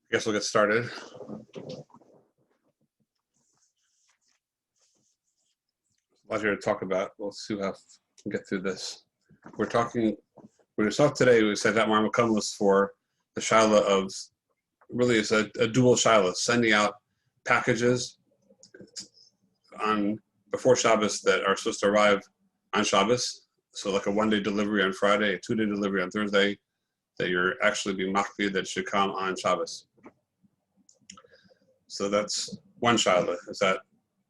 I guess we'll get started. A lot here to talk about. We'll see how we can get through this. We're talking today. We said that Marmakam was for the Shaila of, really it's a dual Shaila, sending out packages on before Shabbos that are supposed to arrive on Shabbos. So like a one-day delivery on Friday, a two-day delivery on Thursday, that you're actually being makpid that should come on Shabbos. So that's one Shaila. Is that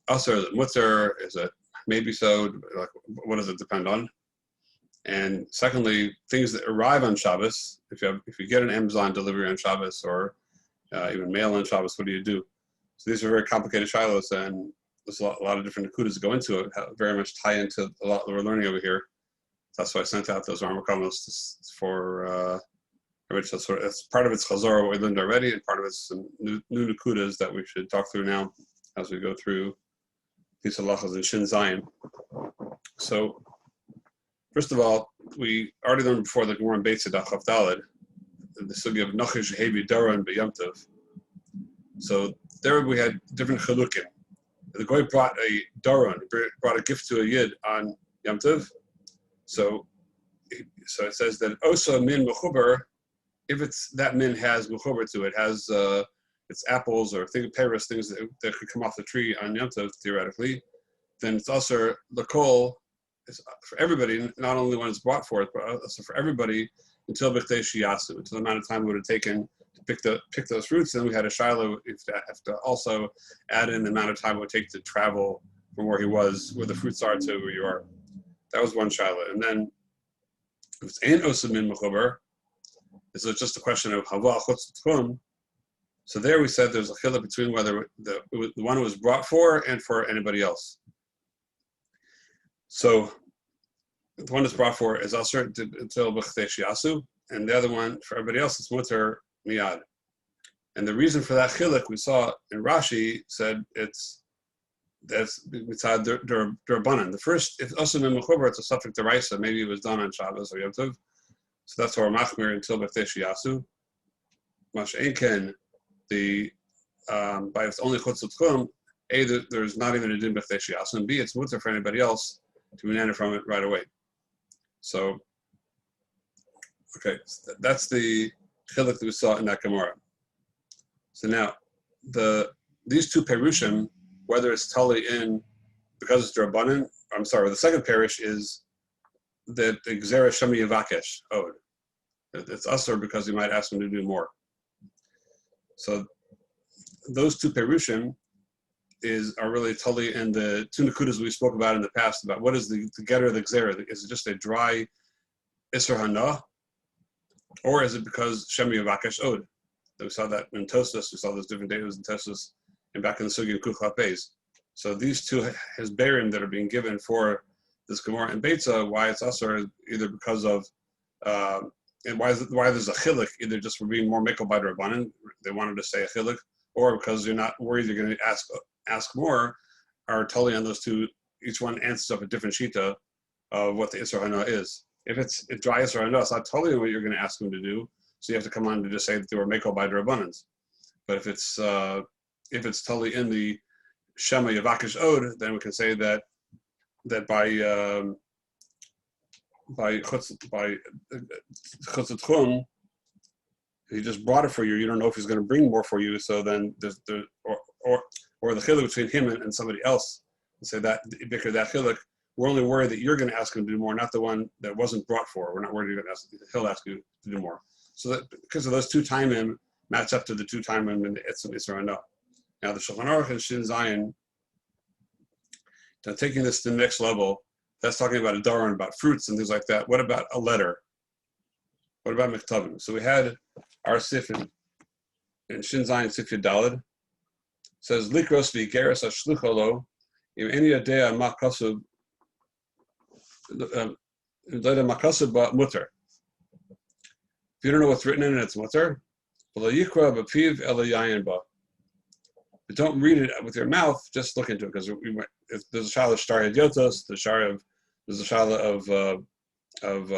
us or is it mutter? Is it maybe so? Like, what does it depend on? And secondly, things that arrive on Shabbos, if you get an Amazon delivery on Shabbos or even mail on Shabbos, what do you do? So these are very complicated shilos, and there's a lot of different nakudas that go into it, very much tie into a lot that we're learning over here. That's why I sent out those Rambakamos for which it's part of its chazor what we learned already, and part of it's some new nakudas that we should talk through now as we go through these halachas in Shin Zion. So first of all, we already learned before the Gemara in Beit Tzedach Chav Daled, the sugi of Nachish Hevi Daran B'Yom Tov. So there we had different chalukim. The goy brought a daron, brought a gift to a yid on Yom Tov. So it says that also min mechuber, if it's that min has mechuber to it, has it's apples or things that could come off the tree on Yom Tov theoretically, then it's also lakol. It's for everybody, not only when it's brought forth, but also for everybody until B'chtei Shiyasu, until the amount of time it would have taken to pick those fruits. And we had a shiloh if to also add in the amount of time it would take to travel from where he was, where the fruits are, to where you are. That was one shiloh. And then if it's ein osam min mechuber, so it's just a question of hava chutz tchum. So there we said there's a chiluk between whether the one was brought for and for anybody else. So the one that's brought for is also until B'chtei Shiyasu, and the other one for everybody else is mutter miyad. And the reason for that chiluk we saw in Rashi said that's mitzad d'Rabbanan. The first, if also in mechuber, it's a suffix deraisa. Maybe it was done on Shabbos or Yom Tov. So that's our machmir until B'chtei Shiyasu. Mash einken by it's only chutz l'tchum. A, there's not even a din B'chtei Shiyasu, and B, it's mutter for anybody else to banana from it right away. So, okay, so that's the chiluk that we saw in that Gemara. So now, these two perushim, whether it's totally in because it's Rabbanan, I'm sorry, the second perush is that the Gzera Shemi Yavakesh owed. It's usher because you might ask him to do more. So those two perushim are really totally in the two nakudas we spoke about in the past about what is the getter of the Gzera. Is it just a dry Isser Hana, or is it because Shemi Yavakesh owed? We saw that in Tosfos. We saw those different datas in Tosfos and back in the Sugi of Kuchlat Beis. So these two hezberim that are being given for this Gemara and Beitza, why it's usher, either because of and why there's a chiluk, either just for being more mekel by the Rabbanan, they wanted to say a chiluk, or because you're not worried you're going to ask more, are totally on those two. Each one answers up a different shita of what the Isser Hana is. If it's dry Isser Hana, it's not totally what you're going to ask them to do. So you have to come on to just say that they were mekel by the Rabbanans. But if it's totally in the Shema Yavakish Od, then we can say that by Chutz Tchum, he just brought it for you. You don't know if he's going to bring more for you. So then or the chiluk between him and somebody else. Say that because that chiluk, we're only worried that you're going to ask him to do more, not the one that wasn't brought for. We're not worried you're going to ask. He'll ask you to do more. So that because of those two timim match up to the two timim in the Etzem Yisrael. Now the Shulchan Aruch and Shin Zion, now taking this to the next level, that's talking about a daran, about fruits and things like that. What about a letter? What about mektavim? So we had our sif in Shin Zion Sif Yadalid. Says likros v'geres ashlucholo im any adea makasub makasub ba mutter. If you don't know what's written in it, it's mutter. But don't read it with your mouth. Just look into it because there's a shaila of shtar hadyotos, there's a shaila of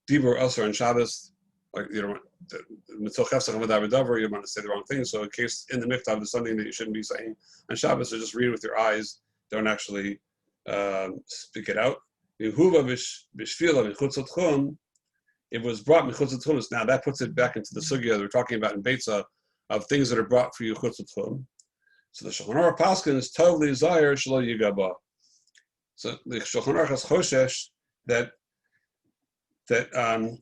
dibur asar and Shabbos like you don't want you want to say the wrong thing. So in case in the miktav there's something that you shouldn't be saying on Shabbos, so just read it with your eyes. Don't actually speak it out. It was brought michutz tchum. Now that puts it back into the sugya that we're talking about in Beitza of things that are brought for you chutz tchum. So the Shulchan Aruch paskins totally zayir shelo yigaba. So the Shulchan Aruch has choshesh that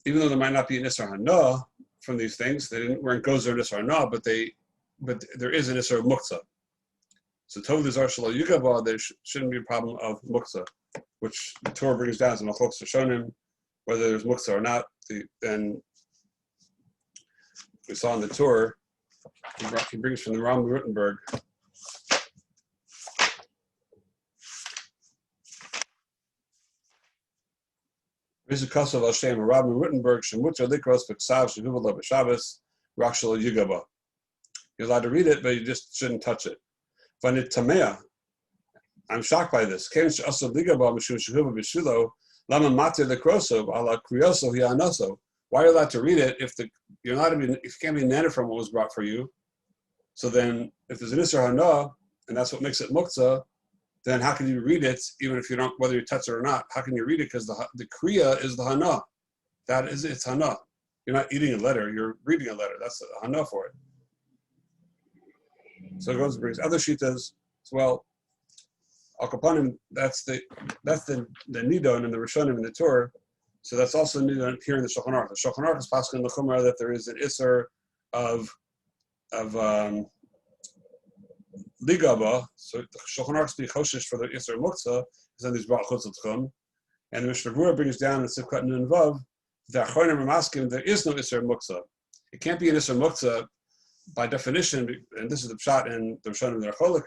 even though there might not be an Isser Hana from these things, they weren't gozer Isser Hana, but there is an Isser Muktzah. So totally zayir shelo yigaba, there shouldn't be a problem of Muktzah, which the Torah brings down as a machlokes Rishonim, whether there's Muktzah or not. Then we saw in the Torah, he brings from the Ram Rutenberg. You're allowed to read it, but you just shouldn't touch it. I'm shocked by this. Why are you allowed to read it if you can't be nana from what was brought for you? So then, if there's an Isser Hana, and that's what makes it Muktzah, then how can you read it, even if you don't, whether you touch it or not? How can you read it? Because the Kriya is the Hana. It's Hana. You're not eating a letter, you're reading a letter. That's a Hana for it. So it goes and brings other Shitas as well. Al Kapanim, that's the Nidon and the Rishonim in the Torah. So that's also Nidon here in the Shulchan Aruch. The Shulchan Aruch is passing in the Chumrah that there is an Isser of Ligaba, so the Shulchan Aruch speaks Choshesh for the Isser Muktzah, is on these Ba'al Chutz Tchum, and the Mishnah Berurah brings down in Sivkat Nun Vav that Achronim are masking there is no Isser Muktzah. It can't be an Isser Muktzah by definition, and this is the pshat in the Rishonim and the Recholik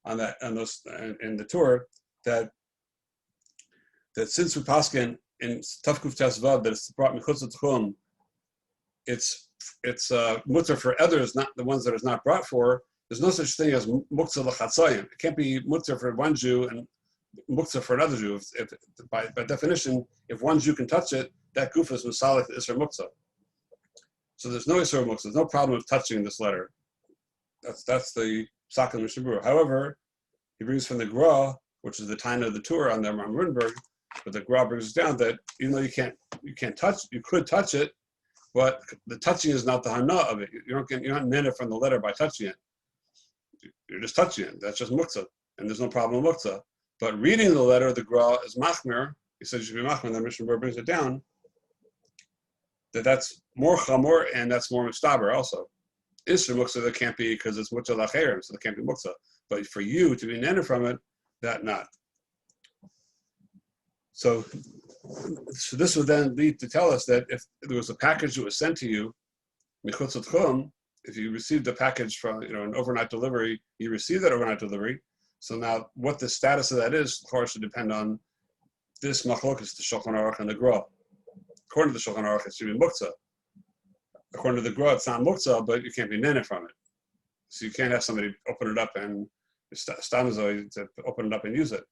on that, and those in the Torah that since we paskin in Tafkuf Tes Vav that it's brought Mechutz Tchum, it's mutter for others, not the ones that it's not brought for. There's no such thing as muktzah l'chatzayim. It can't be mutzah for one Jew and muktzah for another Jew. If by definition, if one Jew can touch it, that goof is misalik isser muktzah. So there's no isser muktzah. There's no problem with touching this letter. That's the psak of Mishnah Berurah. However, he brings from the Gra, which is the Taina of the Torah on the Ram Rutenberg, but the Gra brings down that even though you can't touch, you could touch it, but the touching is not the hana of it. You're not nena from the letter by touching it. You're just touching it. That's just muktzah, and there's no problem with muktzah. But reading the letter, the Gra is machmir. He says you should be machmir. The Mishnah Berurah brings it down that's more chamor and that's more mistaber also. Isra muktzah that can't be because it's muktzah lacherim, so there can't be muktzah. But for you to be nena from it, that not. So this would then lead to tell us that if there was a package that was sent to you, michutz tchum, if you received a package from an overnight delivery, you received that overnight delivery. So now, what the status of that is, of course, should depend on this machlokas, the Shulchan Aruch and the Gra. According to the Shulchan Aruch, it should be muktzah. According to the Gra, it's not muktzah, but you can't be nene from it. So you can't have somebody open it up and stamazoi to open it up and use it.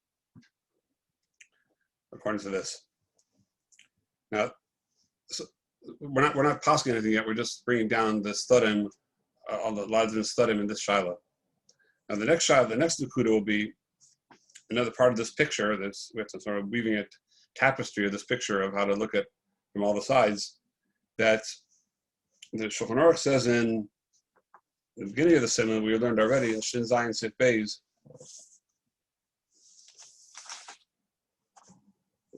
According to this. Now, so we're not passing anything yet. We're just bringing down the studim, all the lads in the studim in this shiloh. Now the next shiloh, the next nukuda will be another part of this picture. We have to sort of weaving a tapestry of this picture of how to look at from all the sides. That the Shulchan Aruch says in the beginning of the simon we learned already in Shin Zayin Sif Beis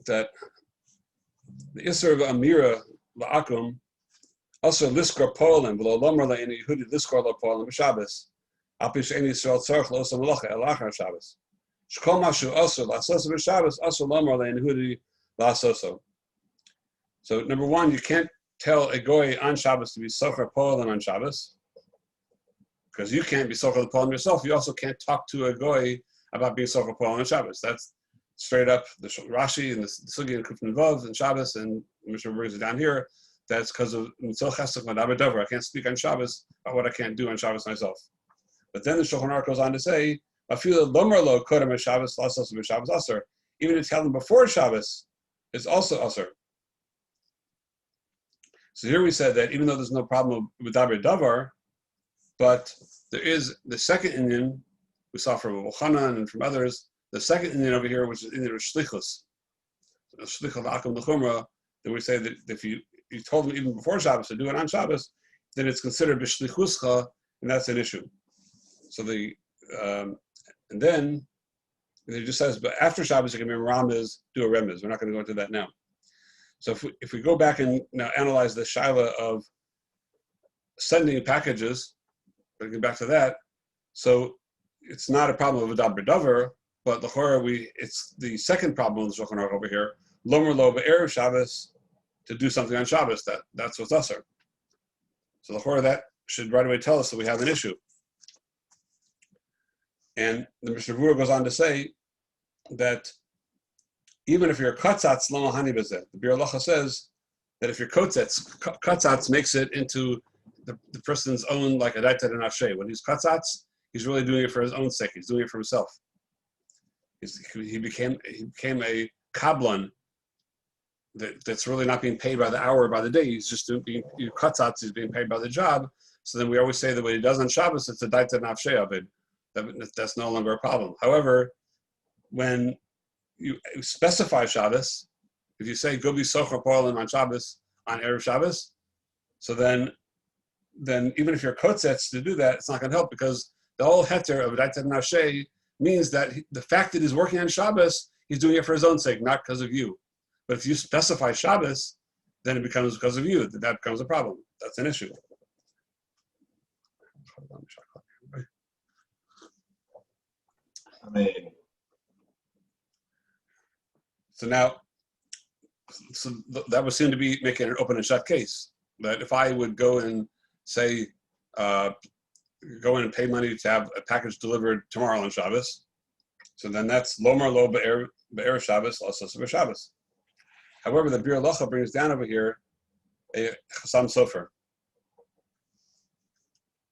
that the Isser of Amira la'akum also liskar polim v'lo lomer le'en Yehudi liskar lo polim b'Shabbos apish ein Yisrael tzarich lo osam malacha el achar Shabbos shkol mashu also la'asoso b'Shabbos also lomer le'en Yehudi la'asoso. So number one, you can't tell a goy on Shabbos to be socher polim on Shabbos because you can't be socher the polim yourself. You also can't talk to a goy about being socher polim on Shabbos. That's straight up the Rashi and the Sugi and Kufn Vav and Shabbos, and Mishnah brings it down here. That's because of Mitzvah Chesed Madabed Dover. I can't speak on Shabbos about what I can't do on Shabbos myself. But then the Shulchan Aruch goes on to say, I feel Lomer Lo Kodem Shabbos Lasos Shabbos Aser. Even to tell them before Shabbos, it's also Aser. So here we said that even though there's no problem with davar davar, but there is the second Indian we saw from Chanan and from others. The second Indian over here, which is Indian of shlichus, shlichus akum l'chumra, that we say that if you told them even before Shabbos to do it on Shabbos, then it's considered b'shlichuscha, and that's an issue. So and then it just says, but after Shabbos you can be Ramez, do a remez. We're not going to go into that now. So if we go back and now analyze the shaila of sending packages, we get back to that. So it's not a problem of a davar davar, but it's the second problem of the Shulchan Aruch over here. Lomer lo be'erev Shabbos, to do something on Shabbos. That's what's usher. So that should right away tell us that we have an issue. And the Mishnah Berurah goes on to say that even if you're katzatz lo mahani b'zeh, the Bir Halacha says that if you're katzatz makes it into the person's own, like a daita and ashay. When he's katzatz, he's really doing it for his own sake. He's doing it for himself. He became a kablan that's really not being paid by the hour or by the day. He's just being katzatz. He's being paid by the job. So then we always say that what he does on Shabbos, it's a daita and ashay of it. That's no longer a problem. However, when you specify Shabbos, if you say go be socher po'alim on Shabbos, on Erev Shabbos, so then even if you're kotzetz to do that, it's not going to help, because the whole heter of daita nashe means that the fact that he's working on Shabbos, he's doing it for his own sake, not because of you. But if you specify Shabbos, then it becomes because of you. That becomes a problem. That's an issue. So that would seem to be making an open and shut case. That if I would go and say, go in and pay money to have a package delivered tomorrow on Shabbos, so then that's lomar lo be'er Shabbos, also Shabbos. However, the Bir Halacha brings down over here a chasam sofer,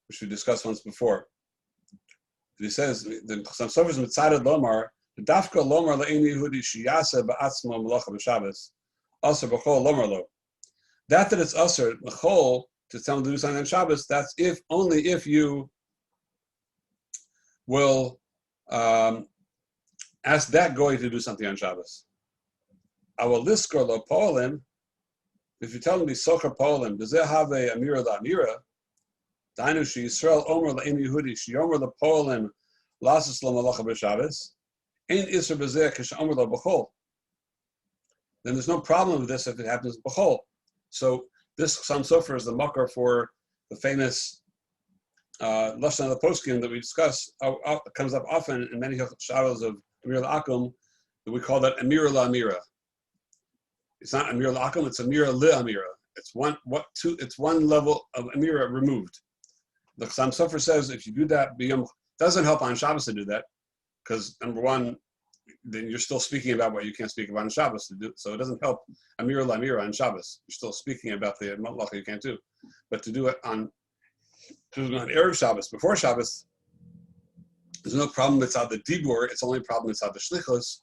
which we discussed once before. He says the chasam sofer is mitzaded lomar. The dafka lomar le'eni Yehudi shiyasa ba'atzmo malacha b'Shabbos, also b'chol lomar lo. That it's usher l'chol to tell him to do something on Shabbos. That's only if you will ask that goy to do something on Shabbos. Our liskor lo po'alim. If you tell him to socher po'alim, does it have a amira la'amira? Dainu she Yisrael omer le'eni Yehudi sheyomer lo po'alim lasus lo malacha b'Shabbos. Ain't Isra Bazeh Kishamer Lo B'chol. Then there's no problem with this if it happens B'chol. So this Chasam Sofer is the makar for the famous Lashon of the Poskim that we discuss. Comes up often in many shadows of Amir L'Akum, that we call that Amira La'amira. It's not Amir L'Akum, it's Amira Le'amira. It's one level of Amira removed. The Chasam Sofer says if you do that, doesn't help on Shabbos to do that. Because number one, then you're still speaking about what you can't speak about on Shabbos to do. So it doesn't help Amira L'Amira on Shabbos. You're still speaking about the Malacha you can't do. But to do it on Erev Shabbos, before Shabbos, there's no problem inside the Dibur. It's only a problem inside the Shlichus.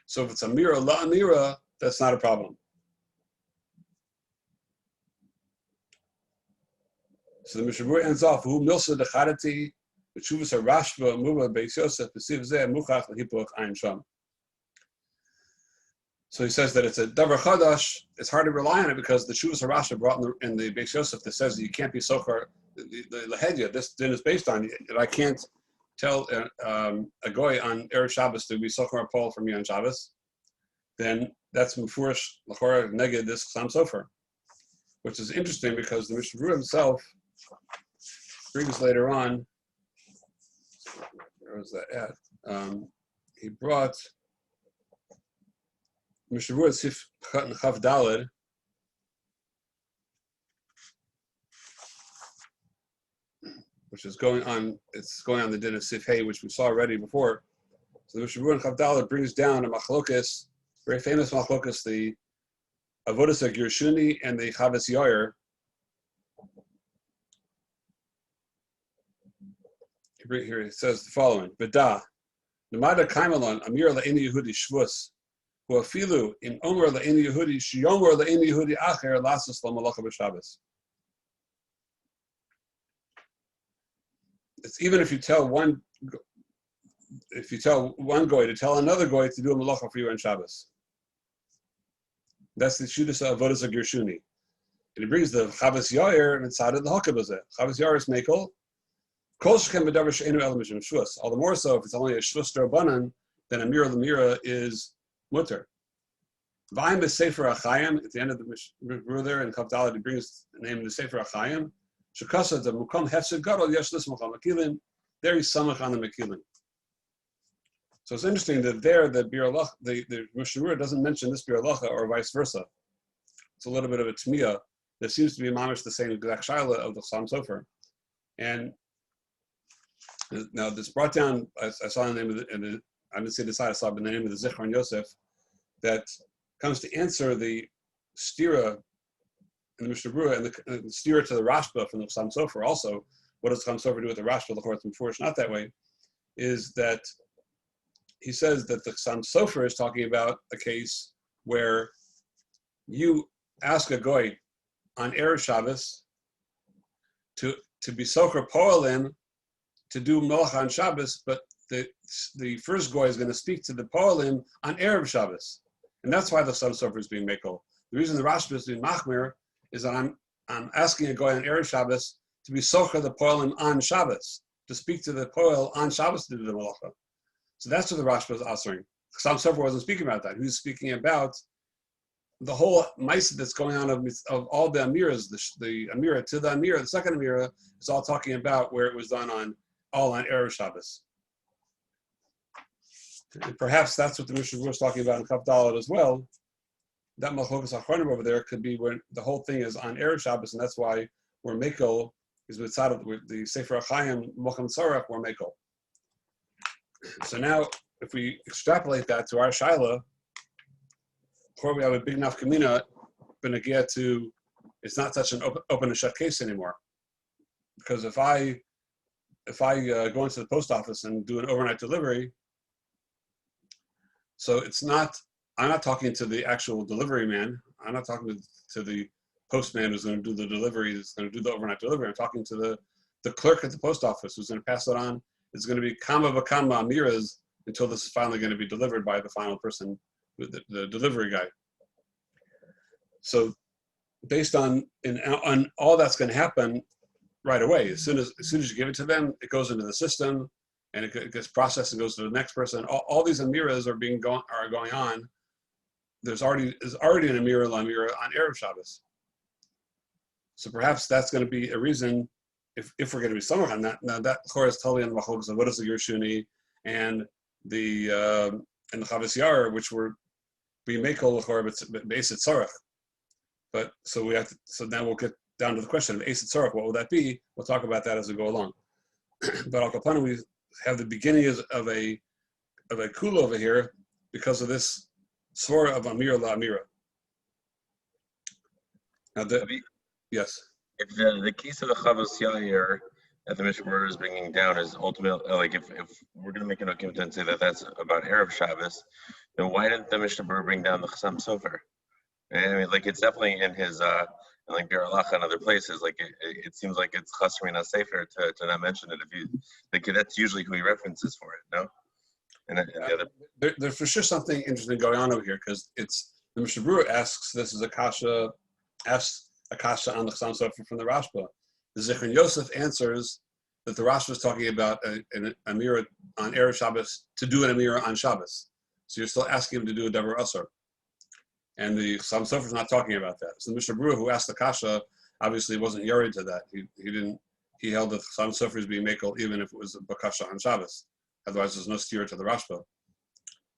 So if it's Amira L'Amira, that's not a problem. So the Mishnah Berurah ends off, Hu Milsa Dechadati. So he says that it's a davar chadash. It's hard to rely on it because the Shuvas HaRashba brought in the Beis Yosef that says that you can't be socher the lahedya. This din is based on that I can't tell a goy on Erev Shabbos to be socher a pole for me on Shabbos. Then that's mufurish l'chora neged this chasam sofer, which is interesting because the Mishnah Berurah himself brings later on. Where was that at? He brought Mishnah Berurah Sif Chav Daled, which is going on. It's going on the din of Sif Hay, which we saw already before. So the Mishnah Berurah Chav Daled brings down a machlokas, very famous machlokas, the Avodas HaGirshuni and the Chavis Yair. Here it says the following: V'da, Nemada Kaimalon Amir LaEni Yehudi Shvus Hu afilu in omer le'en Yehudi sheyomer le'en Yehudi acher lasas lo malacha b'Shabbos. It's even if you tell one goy to tell another goy to do a malacha for you on Shabbos. That's the Shudas Avodas of Gershuni. And he brings the Chavas Yair and inside of the Hakabazeh. Chavas Yair is Mekel. Kol Shechem B'davar She'enu El Mishum Shvus. All the more so if it's only a Shvus D'Rabbanan, then Amira L'Mira is Mutter. V'ayim B'Sefer HaChayim, at the end of the Mishnah there in Kav Daled, he brings the name of the Sefer HaChayim. Shekasa the Mukom Hefsed Gadol Yesh Lis Mukom Mekilim. There he's Samach on the Mekilim. So it's interesting that there the Mishnah doesn't mention this Bir Halacha or vice versa. It's a little bit of a tmiyah. There seems to be mamish the same exact shaila of the Chassam Sofer. And now this brought down, I saw the name of I didn't see the side, I saw the name of the Zichron Yosef, that comes to answer the stira in the Mishnah Berurah and the stira to the Rashba from the Chassam Sofer also. What does Chassam Sofer do with the Rashba? The Chorah before it's not that way. Is that he says that the Chassam Sofer is talking about a case where you ask a goy on Erev Shabbos to be socher po'alim to do melacha on Shabbos, but the first goy is going to speak to the po'alim on Erev Shabbos, and that's why the Chassam Sofer is being mekel. The reason the Rashba is doing machmir is that I'm asking a goy on Erev Shabbos to be socher the po'alim on Shabbos, to speak to the po'al on Shabbos to do the melacha. So that's what the Rashba is answering. Chassam Sofer wasn't speaking about that. He was speaking about the whole ma'aseh that's going on of all the amiras, the amira to the amira, the second amira is all talking about where it was done all on Erev Shabbos. And perhaps that's what the Mishnah was talking about in Kav Daled as well. That Malchokas Achronim over there could be when the whole thing is on Erev Shabbos, and that's why we're Mekel is with the Sefer HaChayim Mocham Tzorach we're Mekel. So now, if we extrapolate that to our shaila, before we have a big nafkamina, b'negia to, it's not such an open and shut case anymore. Because if I go into the post office and do an overnight delivery, so I'm not talking to the actual delivery man. I'm not talking to the postman who's going to do the delivery, who's going to do the overnight delivery. I'm talking to the clerk at the post office who's going to pass it on. It's going to be kama v'kama amiras until this is finally going to be delivered by the final person, the delivery guy. So based on all that's going to happen right away, as soon as you give it to them, it goes into the system and it gets processed and goes to the next person. All these amiras are going on. There's already an amira l'amira on Erev Shabbos. So perhaps that's going to be a reason if we're going to be somewhere on that. Now that Chorah is totally on the Machlokas of what is the Gershuni and the Chavas Yair, which were being mekel l'Chorah but B'Eset Tzorach. But so now we'll get down to the question of B'Eset Tzorach. What will that be? We'll talk about that as we go along. But Al Kapana, we have the beginning of a kula over here because of this svara of Amira la'Amira. Now yes. If the case of the Chavas Yair that the Mishnah Berurah is bringing down is ultimately, like if we're going to make an argument and say that that's about Erev Shabbos, then why didn't the Mishnah Berurah bring down the Chassam Sofer? I mean, like it's definitely in his like Bir Halacha and other places. Like it seems like it's Chasrin HaSefer to not mention it. If you like, that's usually who he references for it. No, and then, there's for sure something interesting going on over here because it's the Mishnah Berurah asks this is Akasha on the Chassam Sofer from the Rashba. The Zichron Yosef answers that the Rashba is talking about an Amira on Erev Shabbos to do an Amira on Shabbos. So you're still asking him to do a Davar Asar. And the Chassam Sofer is not talking about that. So the Mishnah Berurah who asked the Kasha obviously wasn't yared to that. He held that the Chassam Sofer is being mekel even if it was a Bakasha on Shabbos. Otherwise there's no steer to the Rashba.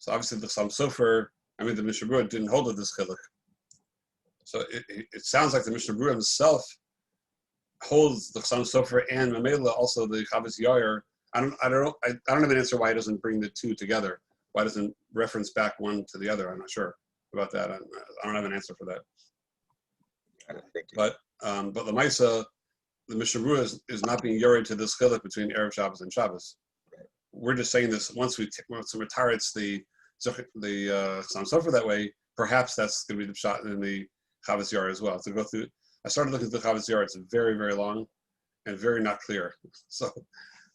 So obviously the Chassam Sofer, the Mishnah Berurah didn't hold of this chiluk. So it sounds like the Mishnah Berurah himself holds the Chassam Sofer and Mamela, also the Chavas Yair. I don't have an answer why he doesn't bring the two together. Why doesn't reference back one to the other? I'm not sure about that. I don't have an answer for that. But the Maisa, the Mishnah Berurah is not being yared to this chiluk between Erev Shabbos and Shabbos. We're just saying this once we retire it's the Chassam Sofer that way, perhaps that's going to be the shot in the Chavos Yair as well. To go through, I started looking at the Chavos Yair. It's very, very long and very not clear. So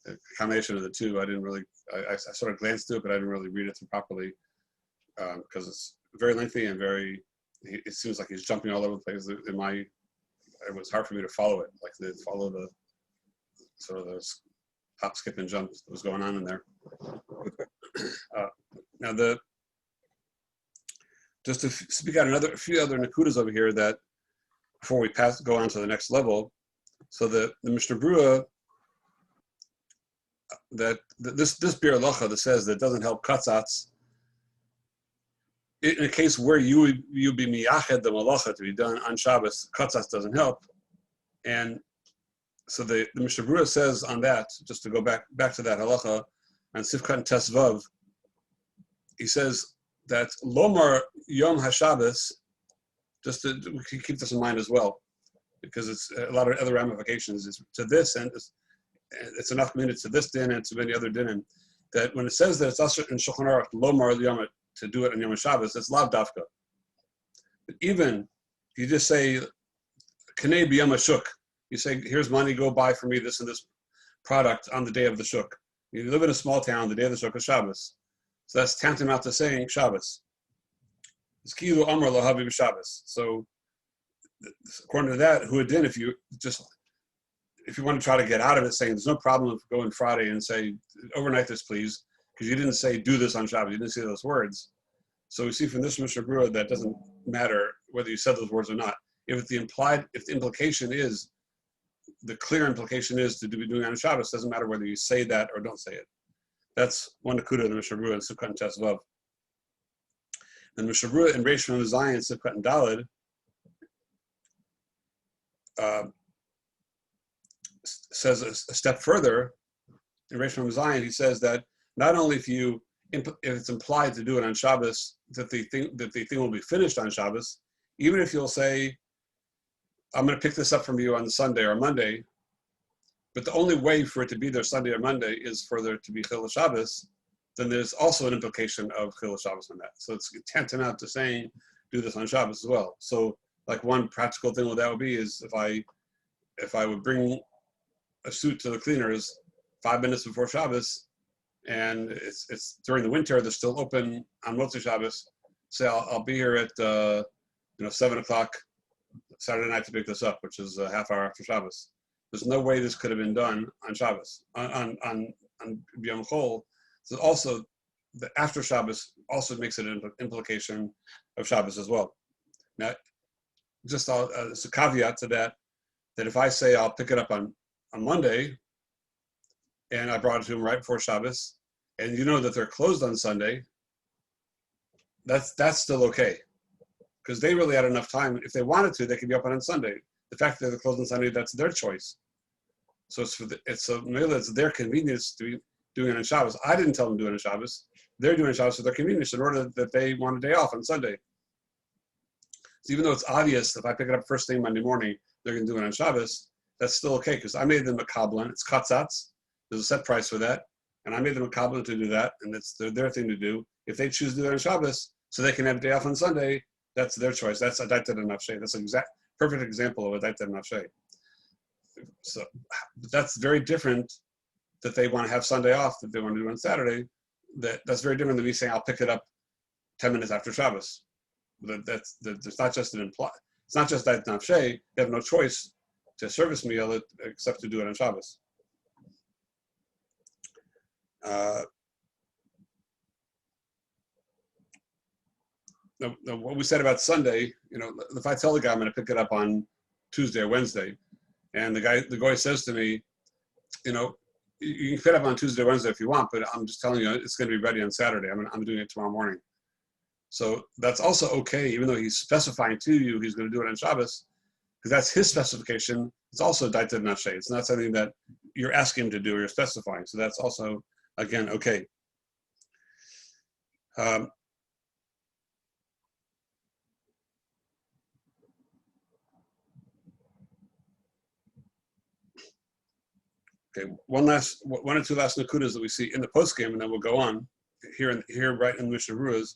the combination of the two, I didn't really. I sort of glanced through it, but I didn't really read it through properly because it's very lengthy and very. It seems like he's jumping all over the place. It was hard for me to follow it, like to follow the sort of those hop, skip, and jump that was going on in there. Now just to speak out a few other nakudas over here that before we go on to the next level. So the Mishnah Berurah that this Bir Halacha that says that doesn't help katzatz. In a case where you be miyached the malacha to be done on Shabbos, katzatz doesn't help, and so the Mishnah Berurah says on that, just to go back to that halacha on Sifkat and Tesvav, he says that Lomar Yom HaShabbos, just to keep this in mind as well, because it's a lot of other ramifications. Is to this, and it's enough minutes to this din and to many other dinim, that when it says that it's usher in Shulchan Aruch Lomar Yom to do it on Yom HaShabbos, it's lav dafka. But even if you just say Kanei b'Yom HaShuk, you say, here's money, go buy for me this and this product on the day of the Shuk. You live in a small town, the day of the Shuk is Shabbos. So that's tantamount to saying Shabbos. It's Kilu Amar Lahavi Shabbos. So according to that, who did if you want to try to get out of it, saying there's no problem with going Friday and say, overnight this please, because you didn't say do this on Shabbos, you didn't say those words. So we see from this Mishnah Berurah that doesn't matter whether you said those words or not. If the implication is, the clear implication is to be doing on Shabbos, doesn't matter whether you say that or don't say it. That's one nakuda in the Mishnah Berurah and Sifkat and Tesvav. And Mishnah Berurah in Reish Mem Zayin, Sifkat and Daled, says a step further. In Reish Mem Zayin, he says that not only if it's implied to do it on Shabbos, that the thing will be finished on Shabbos, even if you'll say, I'm going to pick this up from you on Sunday or Monday, but the only way for it to be there Sunday or Monday is for there to be Chil Shabbos, then there's also an implication of Chil Shabbos on that. So it's tantamount to saying, do this on Shabbos as well. So like one practical thing that would be is if I would bring a suit to the cleaners 5 minutes before Shabbos, and it's during the winter, they're still open on Motzei Shabbos, say I'll be here at 7 o'clock Saturday night to pick this up, which is a half hour after Shabbos. There's no way this could have been done on Shabbos, on B'Yom Chol. So also, the after Shabbos also makes it an implication of Shabbos as well. Now, just it's a caveat to that if I say I'll pick it up on Monday, and I brought it to them right before Shabbos, and you know that they're closed on Sunday, that's still okay. Because they really had enough time. If they wanted to, they could be open on Sunday. The fact that they're closed on Sunday, that's their choice. So it's their convenience to be doing it on Shabbos. I didn't tell them to do it on Shabbos. They're doing it on Shabbos for their convenience in order that they want a day off on Sunday. So even though it's obvious if I pick it up first thing Monday morning, they're going to do it on Shabbos, that's still okay because I made them a kabbalah. It's katzatz. There's a set price for that. And I made them a kabbalah to do that. And it's their thing to do. If they choose to do it on Shabbos so they can have a day off on Sunday, that's their choice. That's a daitet and nafshay. That's an perfect example of a daitet and nafshay. So that's very different that they want to have Sunday off, that they want to do it on Saturday. That's very different than me saying I'll pick it up 10 minutes after Shabbos. That's not just it's not just daitet and nafshay. They have no choice to service me except to do it on Shabbos. Now, what we said about Sunday, if I tell the guy I'm going to pick it up on Tuesday or Wednesday, and the guy says to me, you can pick it up on Tuesday or Wednesday if you want, but I'm just telling you it's going to be ready on Saturday. I'm doing it tomorrow morning. So that's also okay, even though he's specifying to you he's going to do it on Shabbos, because that's his specification. It's also daitet nafshay. It's not something that you're asking him to do or you're specifying. So that's also, again, okay. Okay, one or two last nakudas that we see in the post game, and then we'll go on. here right in the Mishnah Ruas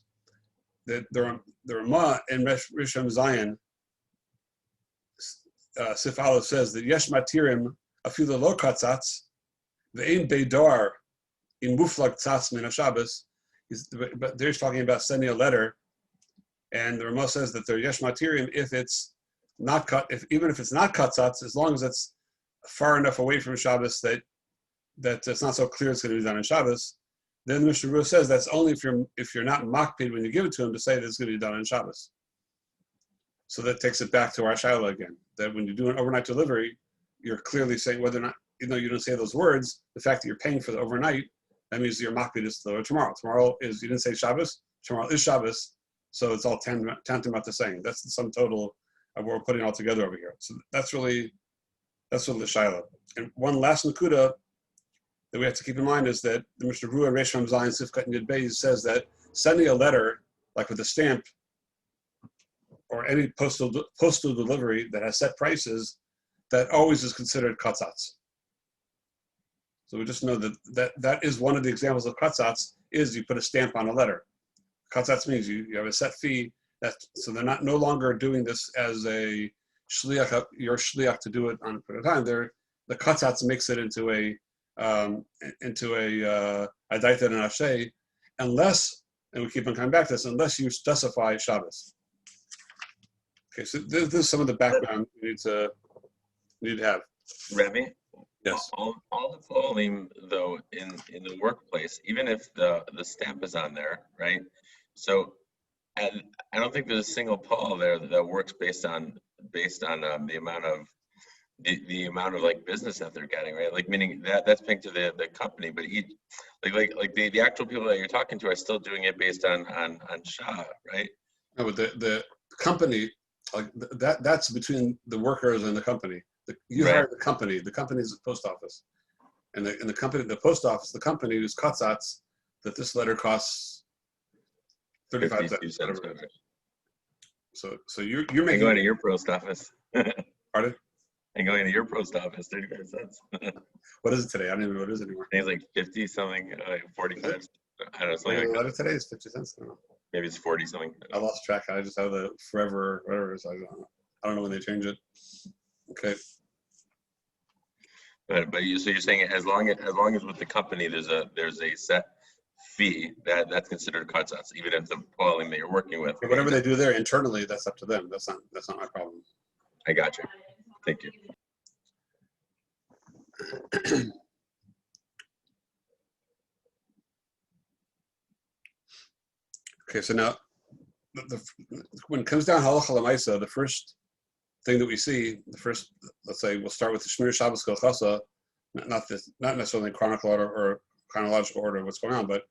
that the Ramah in Rishon Zion Sif Aleph says that Yesh Matirim Afilu Lo Katzatz Ve'ein Beidar in Muflag Tzatz Min HaShabbos. But they're talking about sending a letter, and the Ramah says that they're Yesh Matirim if it's not cut, even if it's not Katzatz, as long as it's far enough away from Shabbos that it's not so clear it's going to be done on Shabbos. Then the Mishnah Ruah says that's only if you're not makpid when you give it to him to say that it's going to be done on Shabbos. So that takes it back to our Shaila again. That when you do an overnight delivery, you're clearly saying whether or not, even though you don't say those words, the fact that you're paying for the overnight, that means your makpid is delivered tomorrow. Tomorrow is, you didn't say Shabbos, tomorrow is Shabbos, so it's all tantamount to saying. That's the sum total of what we're putting all together over here. So that's really the Shaila. And one last nakuda that we have to keep in mind is that the Mishnah Ruah Resham Zion Sifkat and Yud Beis says that sending a letter, like with a stamp, or any postal delivery that has set prices, that always is considered katzatz. So we just know that is one of the examples of katzatz, is you put a stamp on a letter. Katzatz means you have a set fee, so they're no longer doing this as a shliach, your shliach to do it on a time. The katzatz makes it into a adaita and ashay, unless, and we keep on coming back to this, unless you specify Shabbos. Okay, so this is some of the background you need to have. Rabbi? Yes. All the clothing, though, in the workplace, even if the stamp is on there, right? So, and I don't think there's a single poll there that works based on the amount of like business that they're getting, right? Like meaning that's paying to the company, but like the actual people that you're talking to are still doing it based on Shah, right? No, but the company, like that's between the workers and the company. You Right. hire the company. The company is the post office, and the company, the post office, the company is katzatz that this letter costs 35 cents. So you're making. And going to your post office. Pardon? And going to your post office, 35 cents. What is it today? I don't even know what it is anymore. I think it's like 50 something, 45. I don't know, something like The that. letter today is 50 cents. I don't know. Maybe it's 40 something. I lost track. I just have the forever whatever it is. I don't know when they change it. Okay. But so you're saying as long as with the company there's a set fee that's considered katzatz, even if the poiling that you're working with. Whatever they do there internally, that's up to them. That's not my problem. I got you. Thank you. Okay, so now when it comes down halacha l'maisa, the first thing that we see, let's say we'll start with the Shmir Shabbos Kol Chasa, not necessarily in chronological order of what's going on, but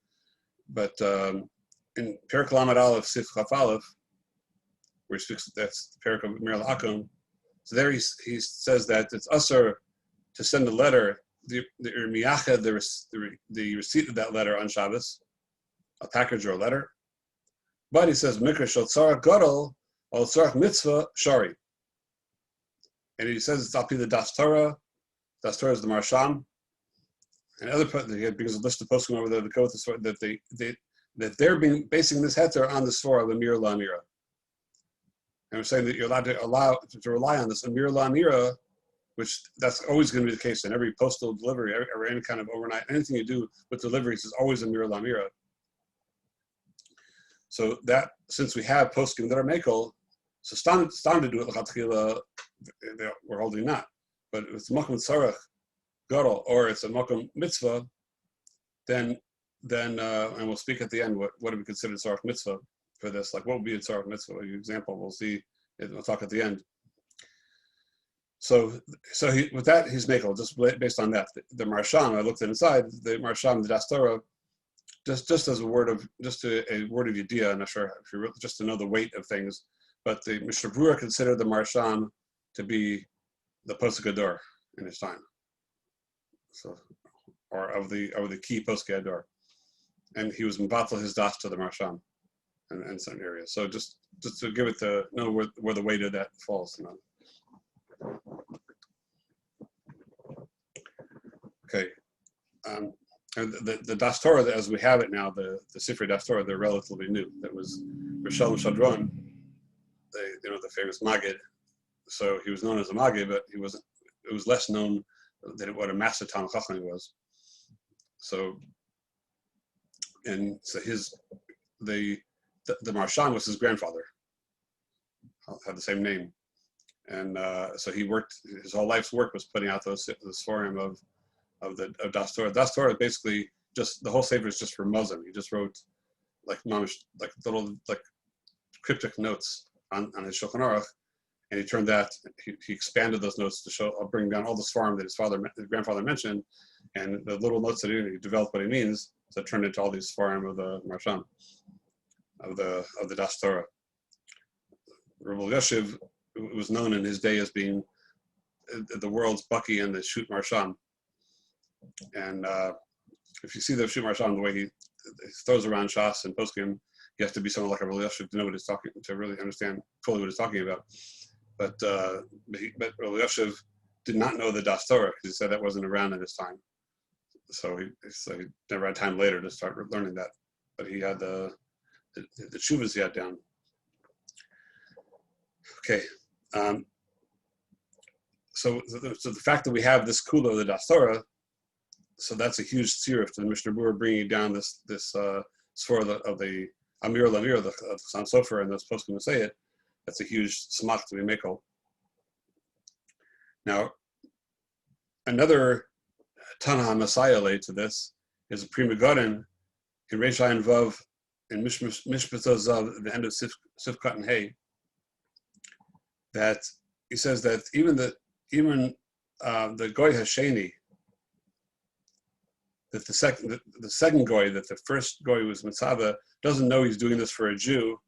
in Perek Lamed Aleph Sif Chaf Aleph, where he speaks, that's the Perek of Mir L'Akum. So there he says that it's usher to send a letter, the receipt of that letter on Shabbos, a package or a letter. But he says Mikra Shel Tzarach Gadol Al Tzarach Mitzvah Shari. And he says it's Alpi the Das Torah. Das Torah is the Marsham. And other he brings a list of posting over there that go with this, that they're basing this heter on the Sforah of Amir L'Amira. And we're saying that you're allowed to rely on this Amir L'Amira, which that's always going to be the case in every postal delivery, or any kind of overnight, anything you do with deliveries is always Amir L'Amira. So that, since we have posting that are makel, so stand to do it l'chatchila, we're holding that. But if it's makom tzarech gadol or it's a makom mitzvah, then and we'll speak at the end. What do we consider tzarech mitzvah for this? Like what would be a tzarech mitzvah? An example we'll see. We'll talk at the end. So with that he's makel just based on that. The Marsham, I looked inside the Marsham, the Das Torah. Just as a word of yediyah, I'm not sure if you just to know the weight of things, but the Mishnah Berurah considered the Marsham to be the Posek Hador in his time, so or of the key Posek Hador, and he was mevatel his das to the Marsham in certain areas. So just to give it to know where the weight of that falls. Okay. the Das Torah, as we have it now, the Sifrei Das Torah, they're relatively new. That was Rishon Shadron, the famous Maggid. So he was known as a Maggid, but it was less known than what a master Talmid Chacham was. So the Marshan was his grandfather, had the same name, and so he worked. His whole life's work was putting out this forum of Das Torah. Das Torah is basically just the whole sefer is just for Muslim. He just wrote like little cryptic notes on his Shulchan Aruch, and he turned that. He expanded those notes to show. I'll bring down all this forum that his grandfather mentioned, and the little notes that he developed what he means. So it turned into all these forum of the Marshan of the Das Torah. Rabbi Yoshev was known in his day as being the world's Bucky and the Shoot Marshan. And if you see the Shoot Marshan, the way he throws around Shas and Poskim, you have to be someone like a Rabbi Yoshev to know what he's talking, to really understand fully what he's talking about. But Rabbi Yoshev did not know the Das Torah because he said that wasn't around in his time. So he never had time later to start learning that. But he had the tshuvas he had down. Okay. So the fact that we have this kula of the Das Torah, so that's a huge tziruf to the Mishnah Berurah bringing down this svara of the Amir Lamir, the Chassam Sofer, and those poskim to say it. That's a huge smach to be mekel. Now, another Tana Messiah lay to this is a Pri Megadim in Reish Ayin Vav in Mishpatos Zav at the end of Sifkat and Hay, that he says that even the Goy Hasheni, that the second Goy, that the first Goy was Mitzvah, doesn't know he's doing this for a Jew,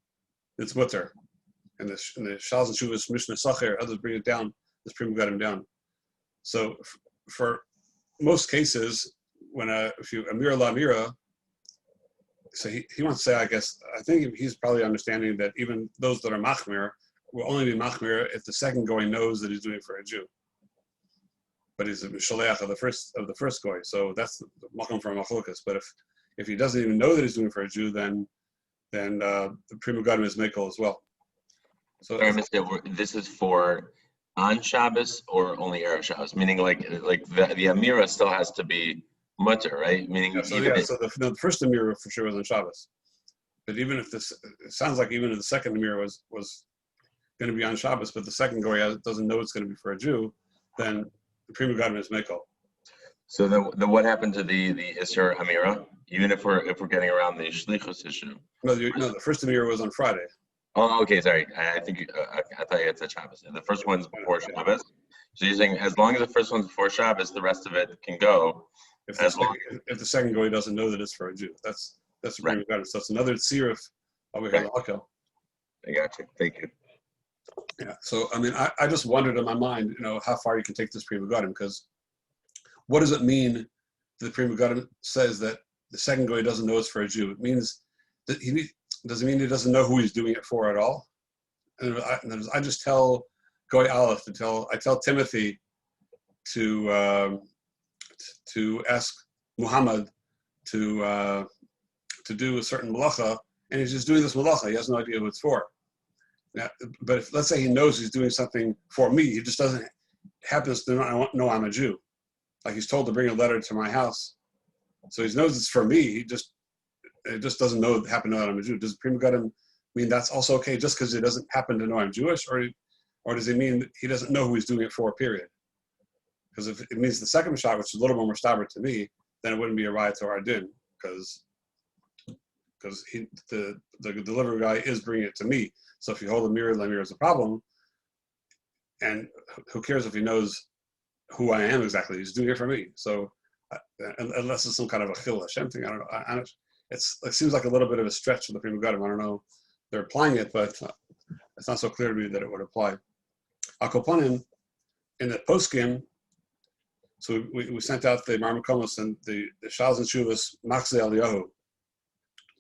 it's mutter. And the Shals and Shuvas Mishnah Sacher, others bring it down, this Pri Megadim down. So for most cases, when if you Amira La Amira, so he wants to say, I think he's probably understanding that even those that are machmir will only be machmir if the second goy knows that he's doing it for a Jew. But he's a shaleach of the first goy, so that's makom from machlokas. But if he doesn't even know that he's doing it for a Jew, then the Pri Megadim is mekel as well. So this is for on Shabbos or only Erev Shabbos? Meaning like the Amira still has to be mutter, right? Meaning the first Amira for sure was on Shabbos. But even if it sounds like even if the second Amira was going to be on Shabbos, but the second goy doesn't know it's going to be for a Jew, then the Pri Megadim is mekel. So then what happened to the Isser Amira? Even if we're getting around the Shlichus issue? No, the first Amira was on Friday. Oh, okay, sorry. I think I thought you had said Shabbos. The first one's before Shabbos. So you're saying as long as the first one's before Shabbos, the rest of it can go. If the second goy doesn't know that it's for a Jew, that's the Pri Megadim. So it's another tziruf over here in L'Akel. I got you. Thank you. Yeah. So I mean, I just wondered in my mind, how far you can take this Pri Megadim, because what does it mean that the Pri Megadim says that the second goy doesn't know it's for a Jew? It means that does it mean he doesn't know who he's doing it for at all? And I just tell Goy Aleph I tell Timothy to ask Muhammad to do a certain malacha, and he's just doing this malacha. He has no idea who it's for. Now, but if let's say he knows he's doing something for me, he just happens to not know I'm a Jew. Like he's told to bring a letter to my house, so he knows it's for me. He just doesn't happen to know that I'm a Jew. Does Pri Megadim mean that's also okay just because he doesn't happen to know I'm Jewish, or does it mean he doesn't know who he's doing it for, period? Because if it means the second shot, which is a little more mustaber to me, then it wouldn't be a riot to our din, because the delivery guy is bringing it to me. So if you hold a mirror as a problem, and who cares if he knows who I am exactly? He's doing it for me. So unless it's some kind of a Chil Hashem thing, I don't know. It seems like a little bit of a stretch for the Pri Megadim. I don't know. They're applying it, but it's not so clear to me that it would apply. Al Kopanim, in the poskim, so we sent out the Marmakomos and the Shals and Shuvas Machzeh Eliyahu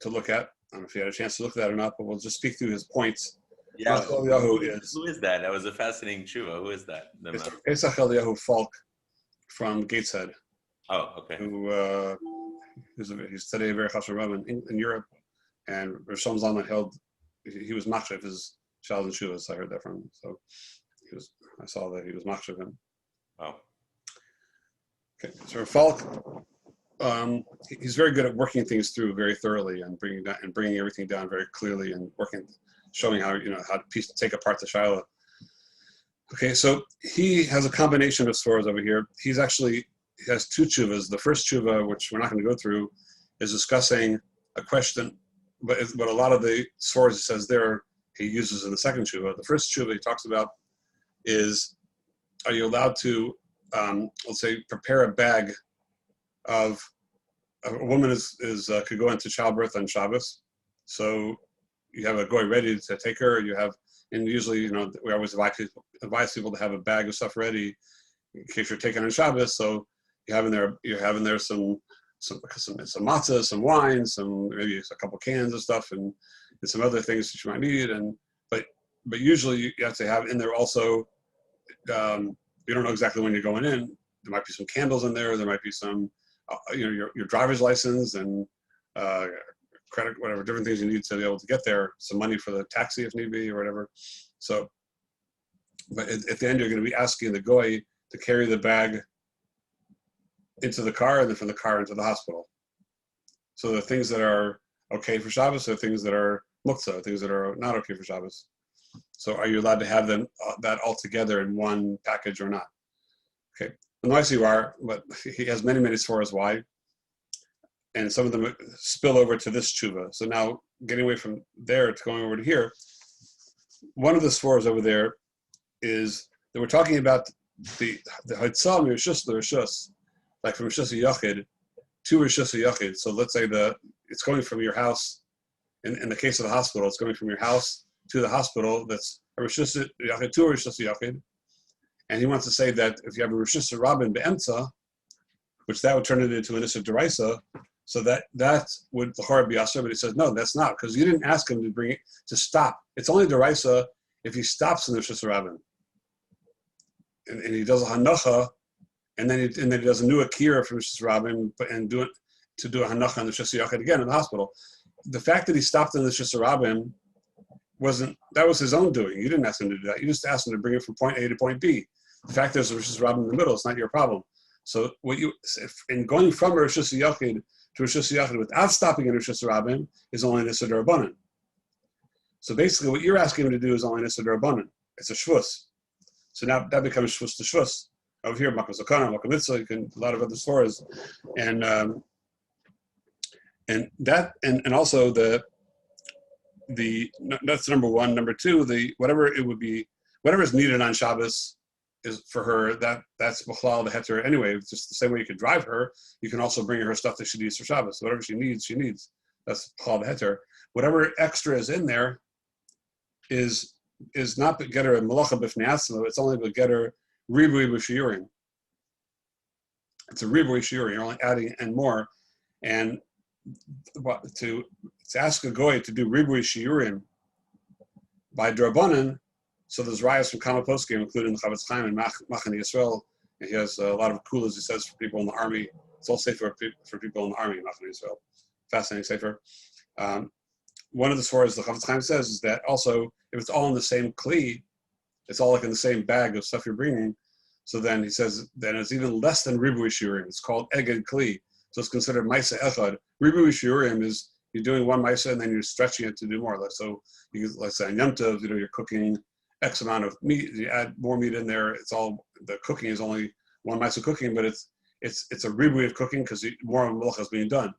to look at. I don't know if you had a chance to look at that or not, but we'll just speak through his points. Yeah, who is that? That was a fascinating tshuva. Who is that? It's Pesach Eliyahu Falk from Gateshead. Oh, okay. Who He's today a very chashuv Rav in Europe, and Rosh Zalman held. He was machshav his child in Shuvas. I heard that from him. So I saw that he was machshav him. Wow. Okay, so Falk, he's very good at working things through very thoroughly and bringing everything down very clearly and showing how how to take apart the shaila. Okay, so he has a combination of svaras over here. He has two tshuvas. The first tshuva, which we're not going to go through, is discussing a question, but a lot of the svaras he says there, he uses in the second tshuva. The first tshuva he talks about is, are you allowed to, let's say, prepare a bag of, a woman could go into childbirth on Shabbos, so you have a goy ready to take her, and usually, we always advise people to have a bag of stuff ready in case you're taking on Shabbos. So you're having there some matzah, some wine, maybe a couple cans of stuff, and some other things that you might need. But usually you have to have in there also. You don't know exactly when you're going in. There might be some candles in there. There might be some, your driver's license and credit, whatever, different things you need to be able to get there. Some money for the taxi if need be or whatever. So, but at the end you're going to be asking the goy to carry the bag into the car and then from the car into the hospital. So the things that are okay for Shabbos are things that are muktzah, things that are not okay for Shabbos. So are you allowed to have them that all together in one package or not? Okay, unless you are, but he has many svaras why, and some of them spill over to this tshuva. So now getting away from there to going over to here, one of the svaras over there is that we're talking about the Haitzah Rishus l'Rishus, like from Rishus Yachid to Rishus Yachid. So let's say it's going from your house, in the case of the hospital, it's going from your house to the hospital. That's a Rishus Yachid to a Rishus Yachid. And he wants to say that if you have a Rishus Rabin Be'emtza, which that would turn it into an Issa Deraisa, so that would the Chor be Asr, but he says, no, that's not, because you didn't ask him to stop. It's only Deraisa if he stops in the Rishus Rabin. And he does a Hanacha, and then he does a new Akira from Rishus Rabin, and do a Hanacha in the Rishus Yachid again in the hospital. The fact that he stopped in the Rishus Rabin that was his own doing. You didn't ask him to do that. You just asked him to bring it from point A to point B. The fact there's a Rishus Rabin in the middle, it's not your problem. So in going from a Rishus Yachid to a Rishus Yachid without stopping in Rishus Rabin is only an Issa D'Rabbanan. So basically what you're asking him to do is only an Issa D'Rabbanan. It's a Shvus. So now that becomes Shvus to Shvus. Over here, Makkah Zakana, Makkah Mitzvah, a lot of other stories. And also that's number one. Number two, whatever is needed on Shabbos is for her, that's B'chlal the Heter anyway. It's just the same way you could drive her, you can also bring her stuff that she needs for Shabbos. Whatever she needs. That's B'chlal the Heter. Whatever extra is in there is not Begetter and Malacha B'fnei Atzma, it's only Begetter Ribui B'Shiurim. It's a Ribui Shiur, you're only adding and more. And to ask a goy to do Ribui Shiurim by D'Rabbanan, so there's rayas from Kama Poskim, including the Chavetz Chaim and Machane Yisrael, and he has a lot of kulas, he says, for people in the army. It's all safer for people in the army, Machane Yisrael. Fascinating safer. One of the stories the Chavetz Chaim says is that also, if it's all in the same kli, it's all like in the same bag of stuff you're bringing, so then he says, then it's even less than Ribui Shiurim. It's called Eged Kli. So it's considered Maisa Echad. Ribui Shiurim is you're doing one Maisa and then you're stretching it to do more. So let's say on Yom Tov, you're cooking X amount of meat, you add more meat in there. It's all, the cooking is only one Maisa cooking, but it's a Ribui of cooking because more Malacha is being done.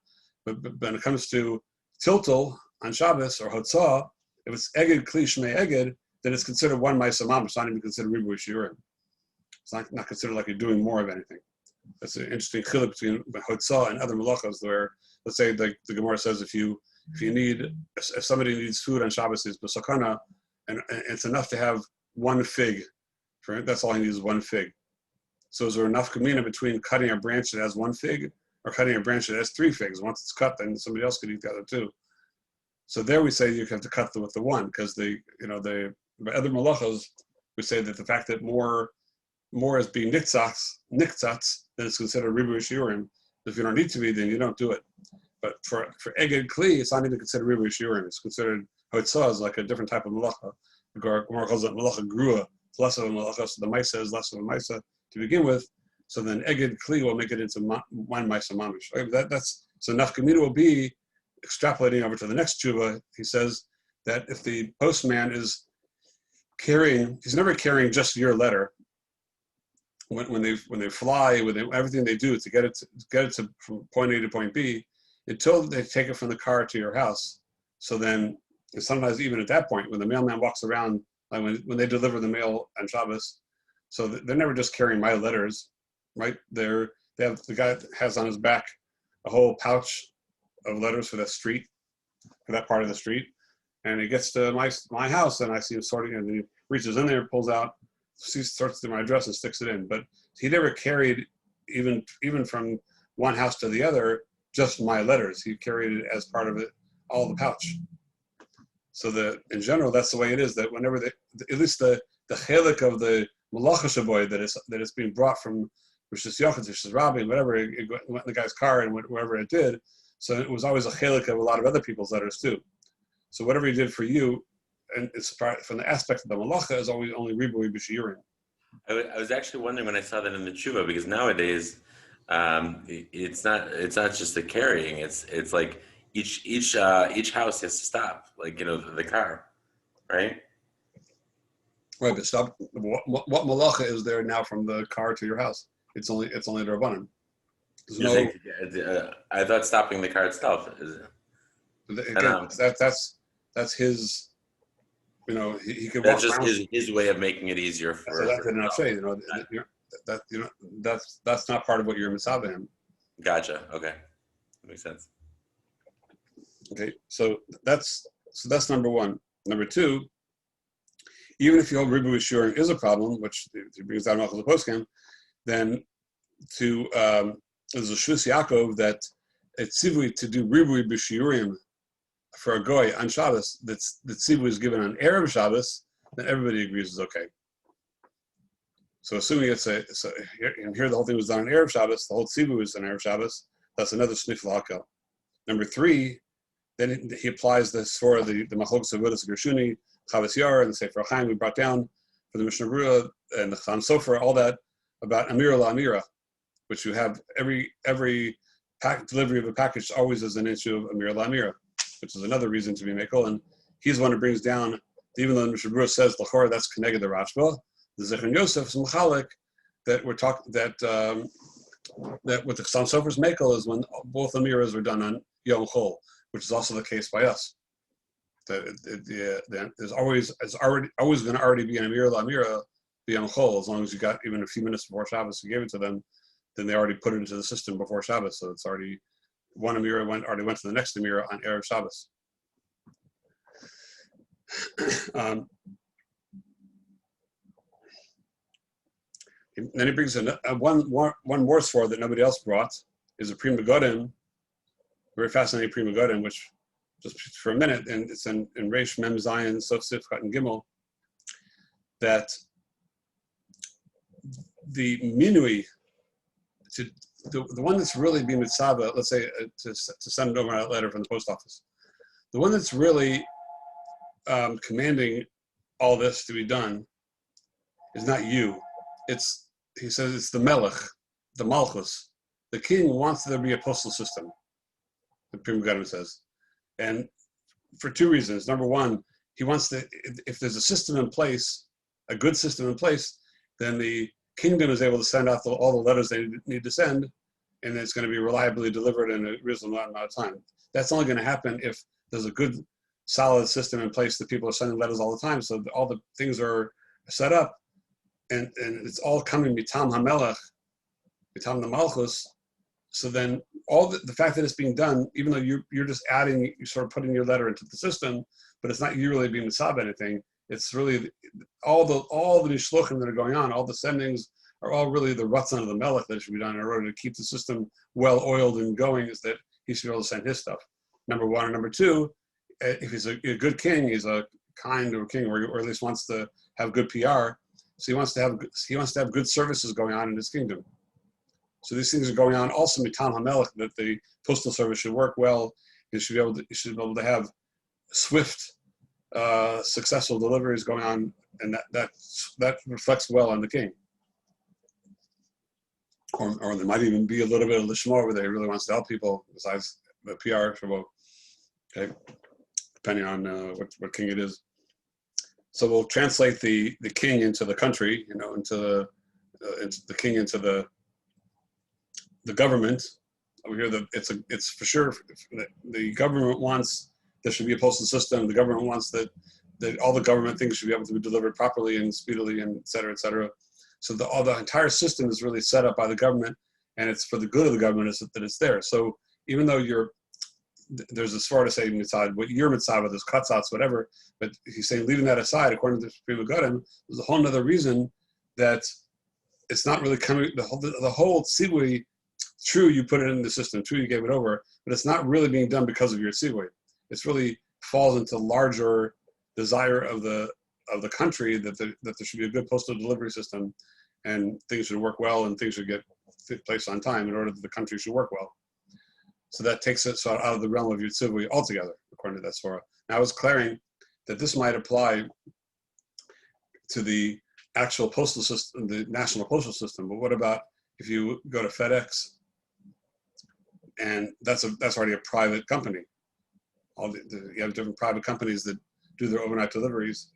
But when it comes to Tiltal on Shabbos or Hotzah, if it's Eged Kli Shmei Eged, then it's considered one Maisa Mam. It's not even considered Ribui Shiurim. It's not considered like you're doing more of anything. That's an interesting chiluk between Hotzah and other malachas where, let's say the Gemara says if somebody needs food on Shabbos, is b'sakana, and it's enough to have one fig. That's all he needs is one fig. So is there enough kamina between cutting a branch that has one fig or cutting a branch that has three figs? Once it's cut, then somebody else could eat the other two. So there we say you have to cut with the one, because by other malachas, we say that the fact that more is being niktzatz, then it's considered Ribui Shiurim. If you don't need to be, then you don't do it. But for Eged Kli, it's not even considered Ribu Shiurim. It's considered Hotzah as like a different type of Malacha. The Gemara calls it Malacha Grua. It's less of a Malacha, so the Maisa is less of a Maisa to begin with. So then Eged Kli will make it into one Maisa Mamish. So Nafkamina will be extrapolating over to the next tshuva. He says that if the postman is he's never carrying just your letter. When they fly, everything they do to get it from point A to point B, until they take it from the car to your house. So then, and sometimes even at that point, when the mailman walks around, like when they deliver the mail on Shabbos, so they're never just carrying my letters, right? The guy has on his back a whole pouch of letters for that street, for that part of the street, and he gets to my house, and I see him sorting, and he reaches in there, pulls out, starts to my address and sticks it in. But he never carried, even from one house to the other, just my letters. He carried it as part of it, all the pouch. So in general, that's the way it is. That whenever at least the chelik of the malacha shaboy that is being brought from Rishis Yochid to Rishis Rabbi, whatever, it went in the guy's car and wherever it did. So it was always a chelik of a lot of other people's letters too. So whatever he did for you, and it's from the aspect of the malacha, is always only ribui b'shiurim. I was actually wondering when I saw that in the tshuva, because nowadays it's not just the carrying. It's like each house has to stop, like the car, right? Right, but stop. What malacha is there now from the car to your house? It's only the rabbanim. I thought stopping the car itself is. Again, that's his. He could walk. That's just his way of making it easier for. That's what I say. That's not part of what you're mitzvah him. Gotcha. Okay, that makes sense. Okay, so that's number one. Number two, even if your ribu shiurim is a problem, which he brings down Malchus Poskim, then there's a Shus Yaakov that it's tzivui to do ribu b'shiurim for a goy on Shabbos. The tzivui is given on Erev Shabbos, then everybody agrees is okay. So assuming here the whole thing was done on Erev Shabbos, the whole tzivui is on Erev Shabbos. That's another snif l'hakel. Number three, then he applies this for the Machlokes of Vodas Gershuni, Chavis Yar, and the Sefer Chaim we brought down for the Mishnah Berurah and the Cham Sofer, all that about Amira la Amira, which you have every delivery of a package always is an issue of Amira la Amira, which is another reason to be mekel. And he's the one who brings down, even though the Mishnah Berurah says l'chor that's connected the Rashba, the Zechon Yosef is machalik that we're talking that with the Cham Sofer's mekel is when both Amiras were done on Yom Chol, which is also the case by us. There's always going to already be an Amira la Amira B'Yom Chol, as long as you got even a few minutes before Shabbos you gave it to them, then they already put it into the system before Shabbos, so it's already one Amira already went to the next Amira on Erev Shabbos. Then he brings in one more sword that nobody else brought, is a Prima Godim, very fascinating Prima Godim, which just for a minute, and it's in Reish Mem Zayin Sof Sif Chat and Gimel, that the minui, the one that's really being mitzvah, let's say to send over a letter from the post office, the one that's really commanding all this to be done is not you. He says it's the Melech, the Malchus. The king wants there to be a postal system, the Prima Godim says. And for two reasons. Number one, he wants to, if there's a system in place, a good system in place, then the kingdom is able to send out all the letters they need to send, and it's going to be reliably delivered in a reasonable amount of time. That's only going to happen if there's a good, solid system in place that people are sending letters all the time, so all the things are set up, and it's all coming mitam hamelech, mitam the malchus. So then all the fact that it's being done, even though you're just adding, you're sort of putting your letter into the system, but it's not you really being mitzvah anything. It's really all the nishluchim that are going on, all the sendings are all really the ratzon of the melech that should be done in order to keep the system well oiled and going, is that he should be able to send his stuff. Number one. And number two, if he's a good king, he's a kind of king, or at least wants to have good PR. So he wants to have good services going on in his kingdom. So these things are going on. Also, mitam hamelech, that the postal service should work well. You should be able to have swift, successful deliveries going on, and that reflects well on the king. Or there might even be a little bit of lishma where they really wants to help people besides the PR for, okay, depending on what king it is. So we'll translate the king into the country, into the king into the government. Over here, it's for sure the government wants there should be a postal system. The government wants that all the government things should be able to be delivered properly and speedily, and et cetera, et cetera. So the entire system is really set up by the government, and it's for the good of the government that it's there. So even though there's a svar to say mitzad, what your mitzad with is katzatz, whatever, but he's saying leaving that aside, according to the Supreme Gadim, there's a whole other reason that it's not really coming. The whole tzivui, true, you put it in the system, true, you gave it over, but it's not really being done because of your tzivui. It's really falls into larger desire of the country that there should be a good postal delivery system, and things should work well, and things should get placed on time in order that the country should work well. So that takes it sort of out of the realm of your tzivui altogether, according to that Sora. Now I was declaring that this might apply to the actual postal system, the national postal system. But what about if you go to FedEx, and that's already a private company? You have different private companies that do their overnight deliveries.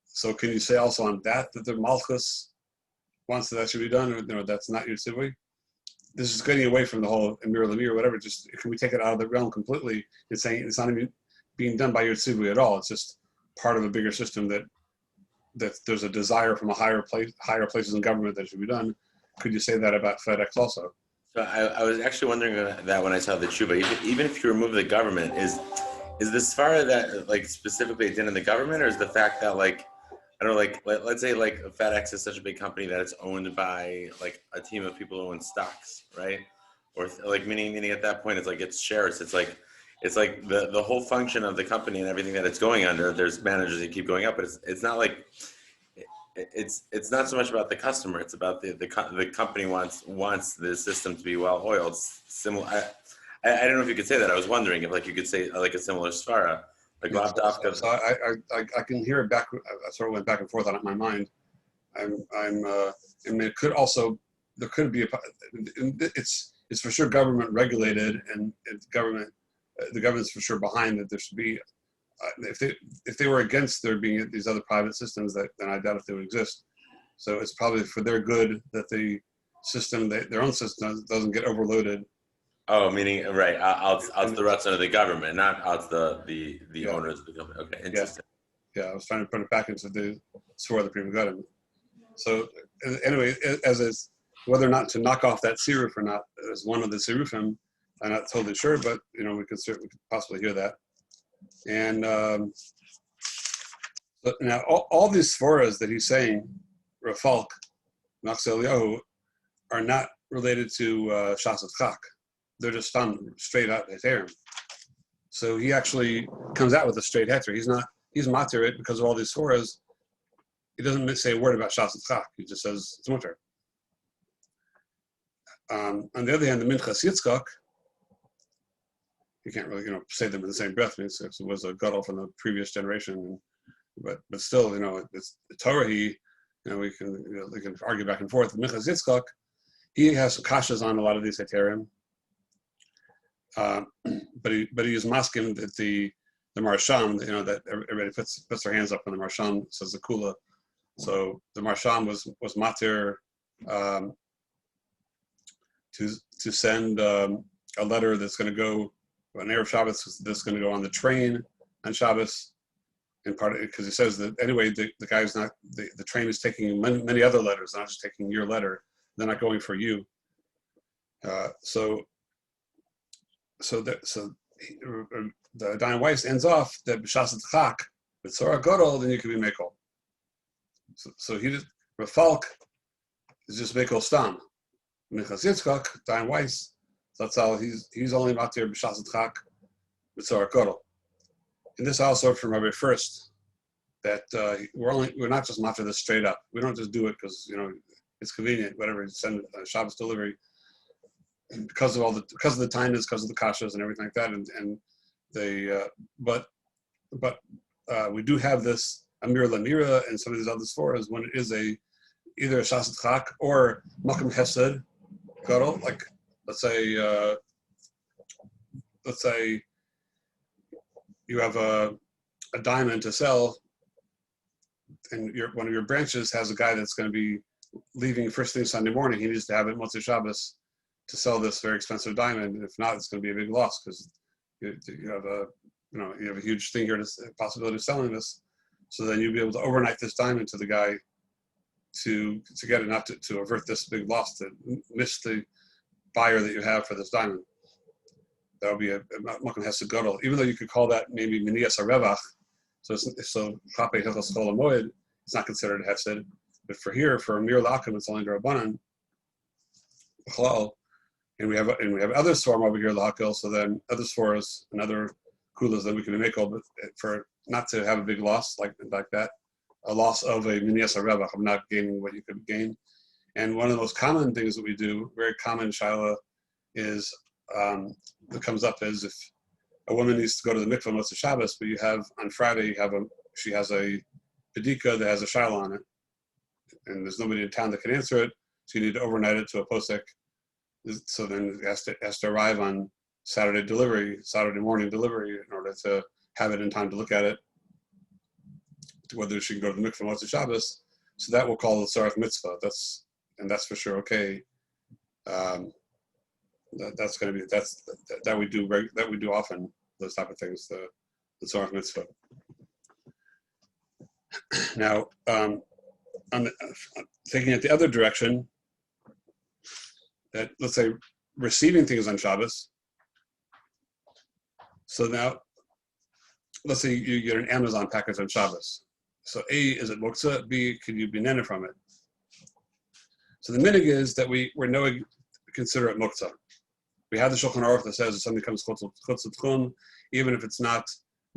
So can you say also on that the Malchus wants that should be done, or that's not your tzivui? This is getting away from the whole Amir Lamir or whatever. Just can we take it out of the realm completely and saying it's not even being done by your tzivui at all? It's just part of a bigger system that there's a desire from higher places in government that should be done. Could you say that about FedEx also? So I was actually wondering that when I saw the tshuva, even if you remove the government, is this far that like specifically it's in the government, or is the fact that like I don't know, like let's say like FedEx is such a big company that it's owned by like a team of people who own stocks, right? Or like meaning at that point it's like it's shares. It's like the whole function of the company and everything that it's going under. There's managers that keep going up, but it's not like it's not so much about the customer. It's about the company wants the system to be well oiled. Similar. I don't know if you could say that. I was wondering if like you could say like a similar svara. Like so I can hear it back. I sort of went back and forth on it in my mind. And it could also, there could be it's for sure government regulated, and the government's for sure behind that. There should be if they were against there being these other private systems, then I doubt if they would exist. So it's probably for their good that the system, their own system, doesn't get overloaded. Oh, meaning right out the rest of the government, not out the owners of the company. Okay, interesting. Yeah, I was trying to put it back into the swore the people got him. So anyway, as is whether or not to knock off that siruf or not as one of the sirufim, I'm not totally sure, but we could possibly hear that. And but now all these svaras that he's saying, Rafalk, Naxel Yahu, are not related to Shasat Chak. They're just straight out heterim. So he actually comes out with a straight heter. He's matir it because of all these svaras. He doesn't say a word about Shasat Chak. He just says it's mutter. On the other hand, the Minchas Yitzchak, you can't really say them in the same breath. It was a gadol from the previous generation, but still, it's the Torah. We can argue back and forth. The Minchas Yitzchak, he has kashas on a lot of these heterim. But he is masking that the Marsham, that everybody puts their hands up when the Marsham says the Kula. So the Marsham was matir to send a letter that's going to go on Erev Shabbos, that's going to go on the train on Shabbos, in part because he says that anyway the guy's not the train is taking many other letters, not just taking your letter. They're not going for you. The Diane Weiss ends off that b'shasat chak with Tzara Godol, then you can be mekel. So he just Rafalk is just mekel stam. Minchas Yitzchak, Diane Weiss, that's how he's only matir b'shasat chak with Tzara Godol. And this also from Rabbi First that we're not just matir this straight up. We don't just do it because it's convenient, whatever. Send a Shabbos delivery. because of the tainas, because of the kashas and everything like that, and they but we do have this Amir Lamira and some of these other sforas when it is either a Shasat Chak or Makam Hesed Gadol, like let's say you have a diamond to sell, and one of your branches has a guy that's going to be leaving first thing Sunday morning. He needs to have it Motzei Shabbos to sell this very expensive diamond. If not, it's going to be a big loss because you have a huge thing here, possibility of selling this. So then you'll be able to overnight this diamond to the guy to get it, not to avert this big loss, to miss the buyer that you have for this diamond. That would be a Makom Hesed Gadol, even though you could call that maybe Minias Arevach. So Chape Hilchos Chol HaMoed, it's not considered a Hesed. But for Amir L'Akim, it's only D'Rabbanan. And we have other Svarim over here, L'Hakel, so then other Svaras and other Kulas that we can make, but for not to have a big loss like that, a loss of a Minias Arevach, of not gaining what you could gain. And one of the most common things that we do, very common Shaila, is that comes up is if a woman needs to go to the mikvah Motzei Shabbos, but you have on Friday she has a pedika that has a Shaila on it, and there's nobody in town that can answer it, so you need to overnight it to a posek. So then it has to arrive on Saturday morning delivery in order to have it in time to look at it, to whether she can go to the mikvah Motzei Shabbos. So that we'll call the Tzarech Mitzvah. That's for sure okay. That's going to be that we do often, those type of things, the Tzarech Mitzvah. Now, taking it the other direction, that let's say receiving things on Shabbos. So now, let's say you get an Amazon package on Shabbos. So A, is it muktzah? B, can you be nene from it? So the minig is that we're no consider it muktzah. We have the Shulchan Aruch that says if something comes chutz l'tchum, even if it's not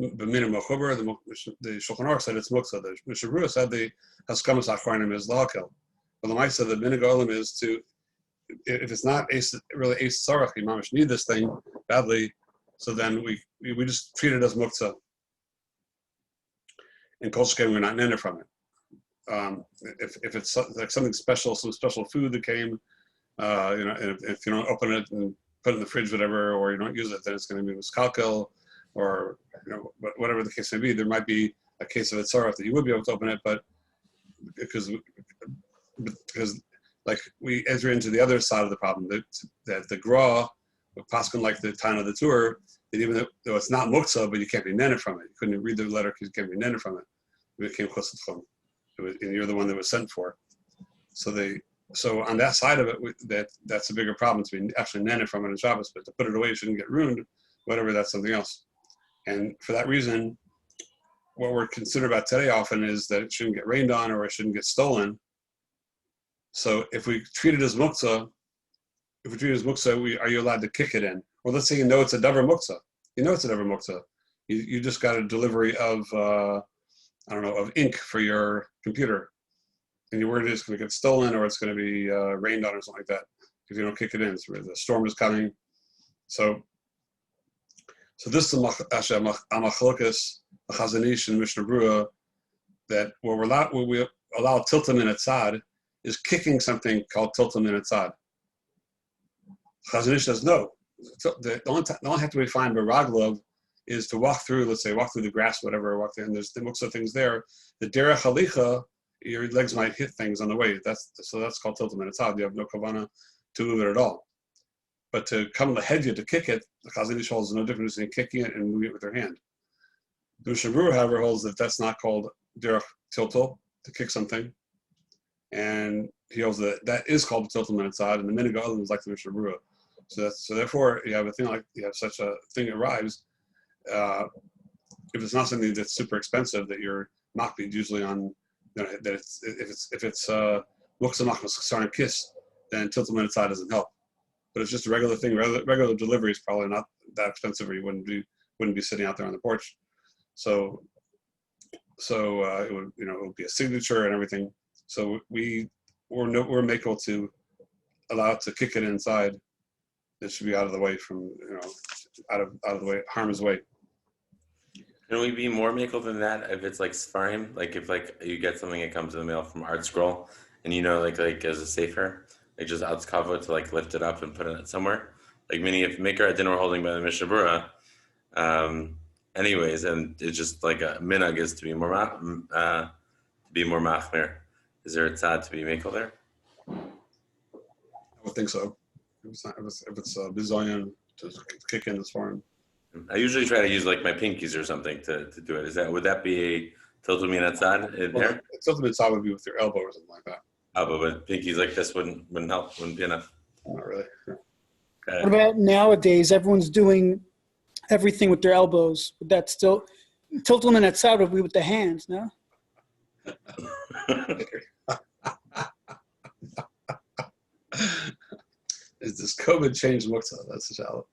b'minim mechuber, the Shulchan Aruch said it's muktzah. The Mishnah Berurah said the haskamas achronim is lahakel. But the Ma'aseh, the minig olam is to, if it's not really ace tzarech, you mamish need this thing badly, so then we just treat it as muktzah. In Kol Sheken, we're not nene from it. If it's like something special, some special food that came, and if you don't open it and put it in the fridge, whatever, or you don't use it, then it's going to be miskalkel, or whatever the case may be. There might be a case of itzaref that you would be able to open it, but because like we enter into the other side of the problem, that the gra, paskin like the Tana of the Tour, that even though it's not muktzah, but you can't be nene from it. You couldn't read the letter because you can't be nene from it. It became chutz l'tchum, and you're the one that was sent for. So on that side of it, that's a bigger problem to be actually nene from it on Shabbos, but to put it away, it shouldn't get ruined, whatever, that's something else. And for that reason, what we're considered about today often is that it shouldn't get rained on or it shouldn't get stolen. So if we treat it as muktzah, are you allowed to kick it in? Or let's say you know it's a davar muktzah. You know it's a davar muktzah. You just got a delivery of, of ink for your computer. And you're worried it's going to get stolen or it's going to be rained on or something like that if you don't kick it in. So the storm is coming. So this is a machlokas, a Chazon Ish and Mishnah Berurah, that what we allow tiltum in etzad is kicking something called tiltum in etzad. Chazon Ish says no. The only have to be find by Raglov is to walk through the grass, whatever, walk there, and there's the muktzah things there. The derech halicha, your legs might hit things on the way. That's called tiltum in etzad. You have no kavanah to move it at all. But to come to head you to kick it, the Chazon Ish holds no difference between kicking it and moving it with your hand. The Mishnah Berurah, however, holds that that's not called derech tiltul, to kick something, and he holds that is called tiltum in etzad, and the minig olam is like the Mishnah Berurah. So therefore you have such a thing arrives. If it's not something that's super expensive that you're makbid usually on, that if it's muktzah machmas chesar kiss, then tiltum in etzad doesn't help. But it's just a regular thing. Regular delivery is probably not that expensive, or you wouldn't be sitting out there on the porch. So it would be a signature and everything. So we're makel to allow it to kick it inside it should be out of the way from, out of the way, harm's way. Can we be more makel than that if it's like Sfarim? Like if like you get something that comes in the mail from Art Scroll and like as a safer, like just out cover to like lift it up and put it somewhere? Like meaning if Maker at dinner holding by the Mishnah Berurah, anyways, and it's just like a minhag is to be more machmir. Is there a tzad to be makel there? I would think so. If it's a bizayon to kick in this foreign. I usually try to use like my pinkies or something to do it. Would that be a tiltul min atzad there? Tiltul min atzad would be with your elbow or something like that. Elbow, but pinkies like this wouldn't help. Wouldn't be enough. Not really. Okay. What about nowadays? Everyone's doing everything with their elbows. Would that still tiltul min atzad would be with the hands? No. Is this COVID change muktzah? That's the challenge.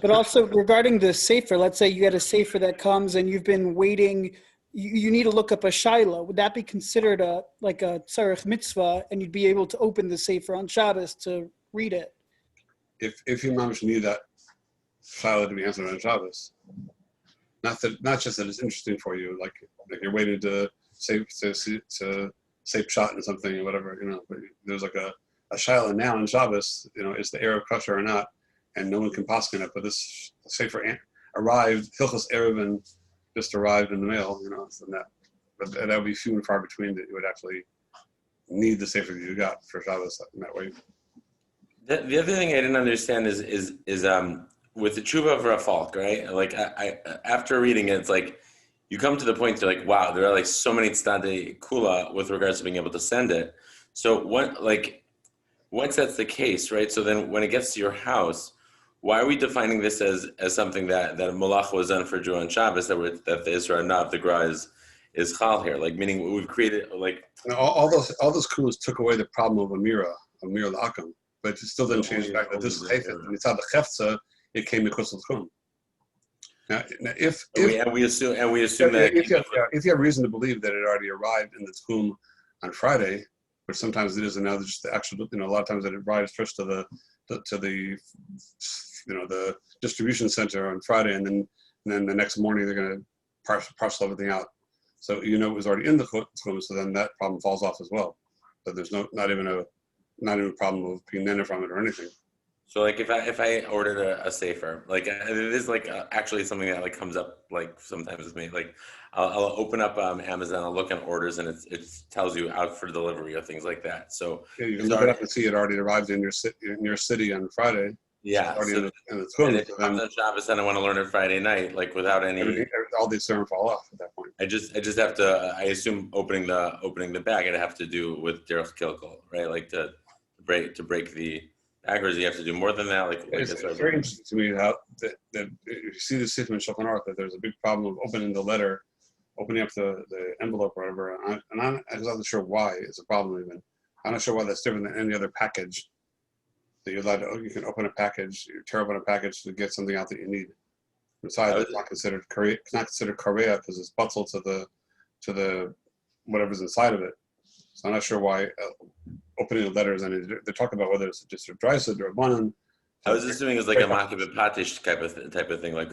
But also regarding the sefer, let's say you get a sefer that comes and you've been waiting, you need to look up a shaila. Would that be considered a tzarech mitzvah, and you'd be able to open the sefer on Shabbos to read it? If you mamish need that shaila to be answered on Shabbos, not just that it's interesting for you, like you're waiting to say pshat and something or whatever, but there's like a shaila now on Shabbos, is the Erev kosher or not? And no one can paskin it, but this sefer arrived, Hilchos Erevin just arrived in the mail, and but that would be few and far between that you would actually need the sefer that you got for Shabbos in that way. The other thing I didn't understand is with the tshuva of Rafalk, right? Like I after reading it, it's like you come to the point you're like, wow, there are like so many tzadei kula with regards to being able to send it. So once that's the case, right? So then when it gets to your house, why are we defining this as something that a malach was done for Jew on Shabbos that the Isra Nav, the Gra is chal here? Like meaning we've created like all those kulas took away the problem of Amira L'Akam, but it still didn't change the fact that this is chayfet. And it's out the chefza, it came to kusel tchum. Now if we assume that if you have reason to believe that it already arrived in the tchum on Friday, which sometimes it is, and now just the actual, a lot of times it arrives first to the the distribution center on Friday, and then the next morning they're going to parcel everything out. So it was already in the tchum, so then that problem falls off as well. But there's not even a problem of being nene from it or anything. So like if I ordered a safer, like it is like actually something that like comes up like sometimes with me. Like I'll open up Amazon, I'll look at orders, and it tells you out for delivery or things like that. So yeah, you can look it up and see it already arrived in your city on Friday. Yeah, so and if it comes on Shabbos and I want to learn it Friday night, like without any, all these sermon fall off at that point. I just have to. I assume opening the bag, I'd have to do with derech kilkul, right? Like to break the bag, or do you have to do more than that? Like it's very interesting to me how that you see the sifim in Shulchan Aruch that there's a big problem of opening the letter, opening up the envelope or whatever, and I'm not sure why it's a problem even. I'm not sure why that's different than any other package. That you're allowed to, you can open a package, you tear open a package to get something out that you need. Besides, it's not considered korea because it's butzel to the whatever's inside of it. So I'm not sure why opening the letters, and they're talking about whether it's just a dry sit or a banan. I was assuming it's like a makibet patish type of thing, like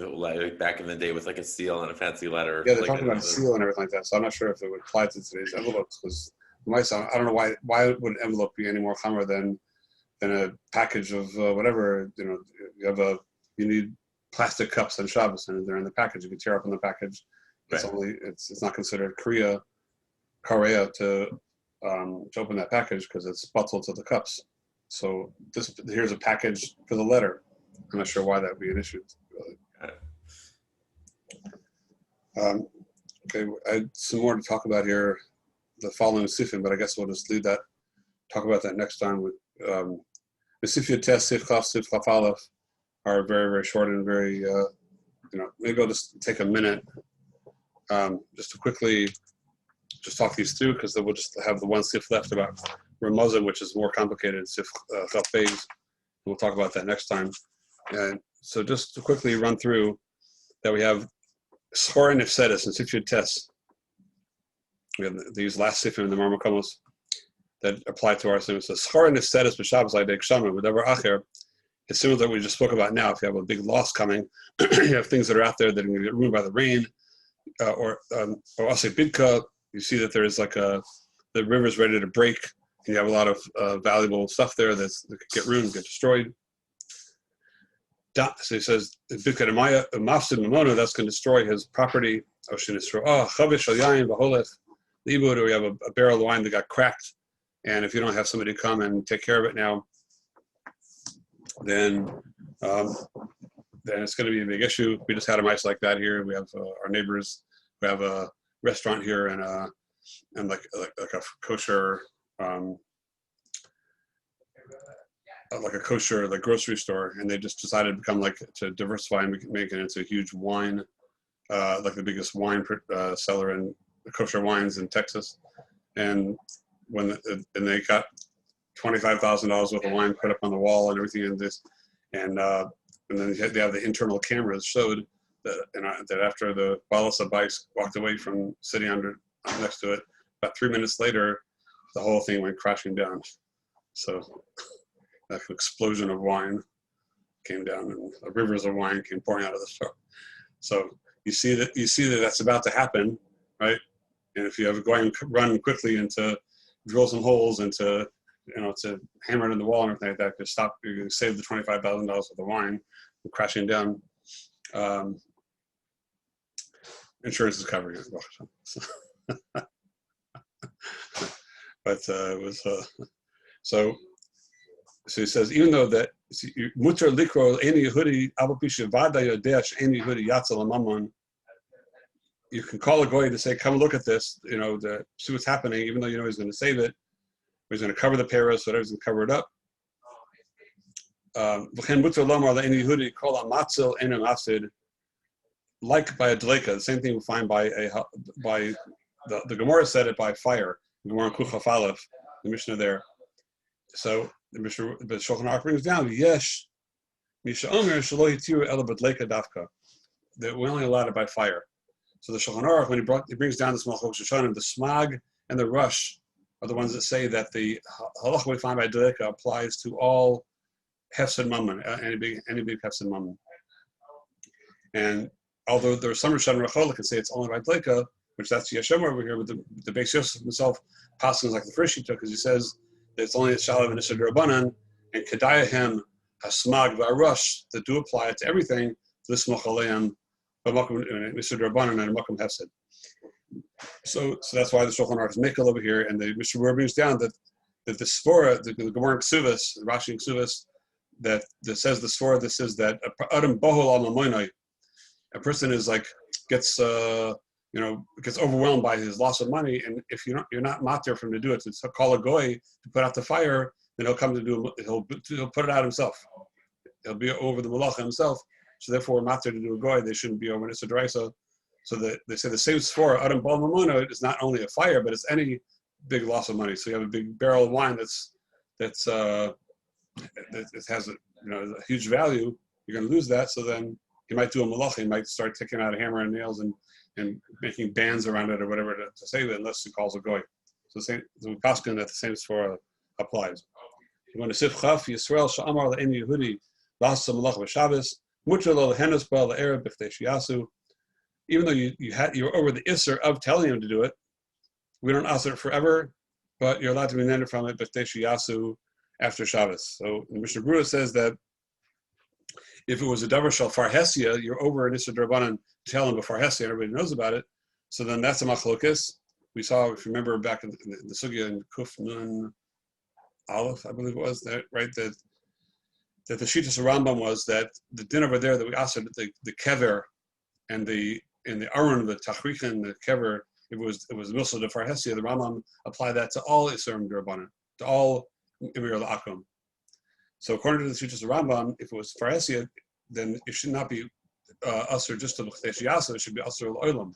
back in the day with like a seal and a fancy letter. Yeah, they're talking about a seal and everything like that. So I'm not sure if it would apply to today's envelopes because I don't know why would an envelope be any more common than a package of whatever, you need plastic cups on Shabbos and they're in the package. You can tear open the package. It's right. It's not considered korea to open that package because it's butzel to the cups. So here's a package for the letter. I'm not sure why that would be an issue. Really. Okay, I had some more to talk about here, the following sifim, but I guess we'll just leave that. Talk about that next time with. The Sifya test, Sif Chaf Aleph, are very, very short and very, maybe I'll just take a minute just to quickly just talk these through because then we'll just have the one Sif left about Ramazan, which is more complicated, Sif Chaf Beis. We'll talk about that next time. And so just to quickly run through that we have Schor and Nefsedis and Sifya test. We have these last Sifim in the Marmakomos. that apply to our things. So schar and status b'Shabbos like kshamim, whatever acher. It's similar to what we just spoke about now. If you have a big loss coming, you have things that are out there that are going to get ruined by the rain, or also bidka. You see that there is like the river's ready to break, and you have a lot of valuable stuff there that could get ruined, get destroyed. So he says, bidka demaya mafsid mamona, that's going to destroy his property. Or chavish al yayin v'holech libud, or you have a barrel of wine that got cracked, and if you don't have somebody come and take care of it now, then it's going to be a big issue. We just had a mice like that here. We have our neighbors who have a restaurant here and like a kosher like a kosher like grocery store, and they just decided to diversify and make it into a huge wine, like the biggest wine seller in kosher wines in Texas. And when they got $25,000 worth of wine put up on the wall and everything in this, and then they have the internal cameras showed that after the Balasa bikes walked away from sitting next to it, about 3 minutes later, the whole thing went crashing down. So that explosion of wine came down, and rivers of wine came pouring out of the store. So you see that that's about to happen, right? And if you have run quickly and to drill some holes and to hammer it in the wall and everything like that, you're going to save the $25,000 of the wine from crashing down. Insurance is covering it. But it was so he says, even though that mutar likro any Yehudi abapisha vada yodesh any Yehudi yatzal amamon, you can call a goy to say, come look at this, to see what's happening, even though you know he's going to save it. He's going to cover the paras, whatever, he's going to cover it up. Like by a deleka, the same thing we find by the Gemara said it by fire. The Gemara in Kuchaf Aleph, the Mishnah there. So the Shulchan Aruch brings down, Yesh, Misha Omer, Shelo Yitiru Ela B'Deleka Dafka. That we only allowed it by fire. So the Shulchan Aruch, when he brings down this Malchok Shoshanim, the smog and the rush are the ones that say that the halacha we find by deleka applies to all hefsed mammon, any big hefsed mammon. And although there are some Rishonim Rachol that can say it's only by deleka, which that's Yeshom over here, but the Beis Yosef himself passes like the first he took, because he says that it's only a shalav and a rabbanan, and kedayahem hasmag v'arush that do apply it to everything. This machaleim v'makom rabbanan and makom hefsed. So that's why the Shulchan Aruch is mikkel over here, and the Mishnah brings down that the svora, the Gemara Ksuvas, the Rashi Ksuvas, that says the svora. This is that adam bohol al mamoinai, a person is gets overwhelmed by his loss of money, and if you're not matir for him to do it, to call a goy to put out the fire, then he'll come to he'll put it out himself. He'll be over the malacha himself. So therefore, matir to do a goy, they shouldn't be over Nisa Draisa. So they say the same svora adam bal mamono is not only a fire, but it's any big loss of money. So you have a big barrel of wine that has a huge value. You're going to lose that. So then he might do a malacha. He might start taking out a hammer and nails and making bands around it or whatever to save it, unless he calls a goy. So the paskin that the same svora applies. You want to sif chaf Yisrael sha'amar la'en Yehudi la'asa malacha b'Shabbos mutar lo lehenas ba la'erev b'ftei shiyasu. Even though you're over the isser of telling him to do it, we don't ask it forever, but you're allowed to be nended from it b'ftei shiyasu after Shabbos. So the Mishnah Berurah says that if it was a davar shel farhesia, you're over an isser drabanan to tell him before hesia, everybody knows about it. So then that's a machlokes. We saw, if you remember back in the sugya in Kuf Nun Aleph, I believe it was, that the Shittas Rambam was that the din over there that we asked the kever and in the Aron, the Tachrichin, the kever, it was Milsa de Farhesia, the Rambam applied that to all Isurim Durabanan, to all Imir La'akum. So according to the Shittas Rambam, if it was Farhesia, then it should not be Asr just to B'Chtesh Yasa, it should be Asr L'Olam.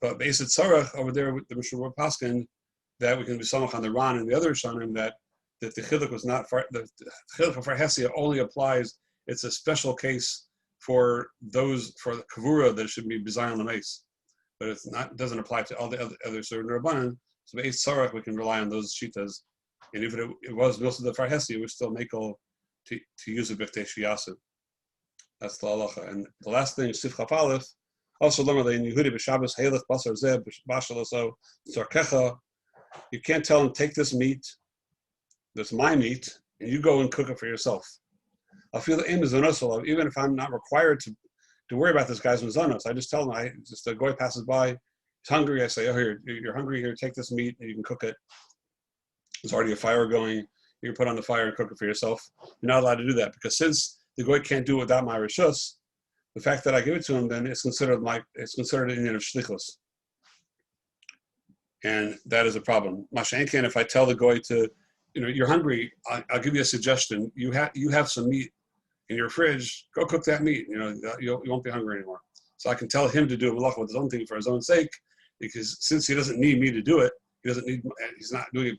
But Be'eset Tzarech, over there with the Mishnah Paskin, that we can be samach on the Ran and the other Rishonim, that the Chiluk was not, the Chiluk of Farhesia only applies, it's a special case for the Kavura that it should be B'Zayin L'Meis. But it doesn't apply to all the other Surah Rabbanan. So Be'ez Tzarech, we can rely on those shitas. And if it was Milsa the Farhesi, we still make all to use a Biftei Shiyasu. That's the halacha. And the last thing is Sifchaf Aleph. Also, Lama in Yehudi b'Shabbos Halech Basar Zeb Bashaloso Tzarkecha. You can't tell him, take this meat, that's my meat, and you go and cook it for yourself. I feel the aim is zonosol. Even if I'm not required to worry about this guy's mazonos, I just tell him. A guy passes by, he's hungry. I say, oh, here, you're hungry. Here, take this meat, and you can cook it. There's already a fire going. You can put on the fire and cook it for yourself. You're not allowed to do that because since the goy can't do it without my rishus, the fact that I give it to him, then it's considered an Indian of shlichus, and that is a problem. Mashenken, if I tell the goy to, you're hungry, I'll give you a suggestion. You have some meat in your fridge. Go cook that meat. You won't be hungry anymore. So I can tell him to do a malacha with his own thing for his own sake, because since he doesn't need me to do it, he's not doing it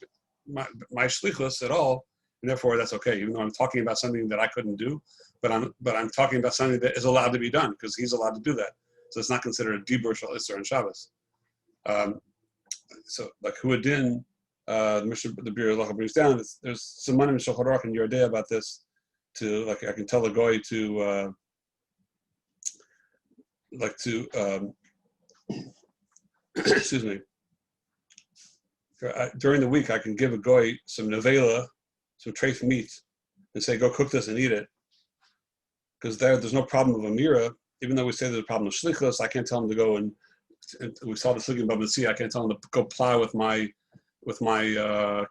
my shlichus at all, and therefore that's okay. Even though I'm talking about something that I couldn't do, but I'm talking about something that is allowed to be done because he's allowed to do that. So it's not considered a dibur shel isser on Shabbos. So like Huadin, the Bir Halacha brings down. There's some money in Shulchan Aruch and Yordei about this. I can tell a goy to excuse me. During the week, I can give a goy some nevela, some treif meat, and say, go cook this and eat it. Because there's no problem of Amira, even though we say there's a problem of shlichus, I can't tell him to go and we saw the sugi above the sea, I can't tell him to go plow with my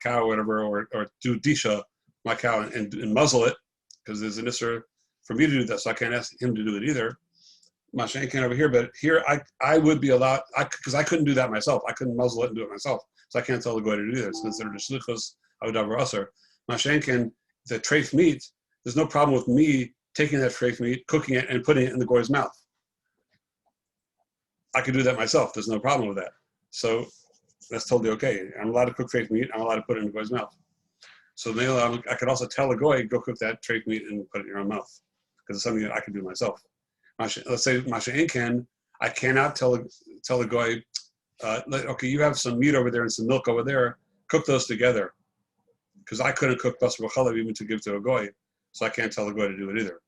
cow or whatever, or do disha, my cow, and muzzle it, because there's an isser for me to do that, so I can't ask him to do it either. Mashen can't over here, but here I would be allowed, because I couldn't do that myself. I couldn't muzzle it and do it myself. So I can't tell the goy to do that. It's considered a shlichus avodah aser. Mashen can, the treif meat, there's no problem with me taking that treif meat, cooking it, and putting it in the goy's mouth. I could do that myself. There's no problem with that. So that's totally okay. I'm allowed to cook treif meat. I'm allowed to put it in the goy's mouth. So I could also tell a goy, go cook that treif meat and put it in your own mouth, because it's something that I can do myself. Let's say Masha can, I cannot tell a goy, okay, you have some meat over there and some milk over there, cook those together, because I couldn't cook basar b'chalav even to give to a goy, so I can't tell a goy to do it either.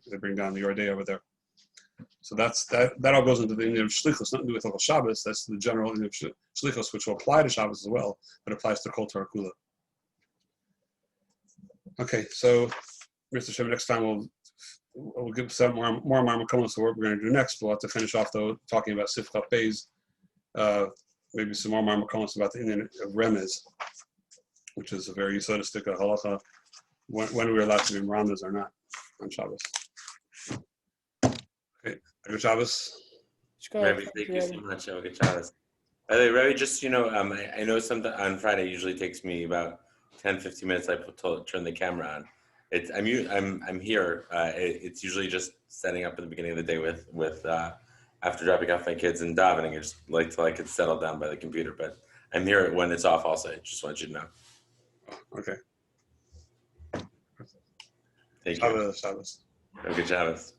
They bring down the Yordei over there. So that all goes into the Indian of shlichus, nothing to do with local Shabbos. That's the general Indian of shlichus, which will apply to Shabbos as well, but applies to Kol Torah Kula. Okay, so Mr. Shem, next time we'll give some more Marmakomas to what we're going to do next. We'll have to finish off though talking about Sifchaf Beis, maybe some more Marmakomas about the Indian of Remez, which is a very yesodistic halacha, when we're allowed to be Ramez or not on Shabbos. Okay, good Shabbos. Rabbi, thank you so much. Have a good Shabbos. By the way, Rabbi, just, I know something on Friday usually takes me about 10-15 minutes. I turn the camera on. I'm here. It's usually just setting up at the beginning of the day with after dropping off my kids and davening. I just like to it settled down by the computer. But I'm here when it's off also. I just want you to know. Okay. Thank you. Shabbos. Have a good Shabbos.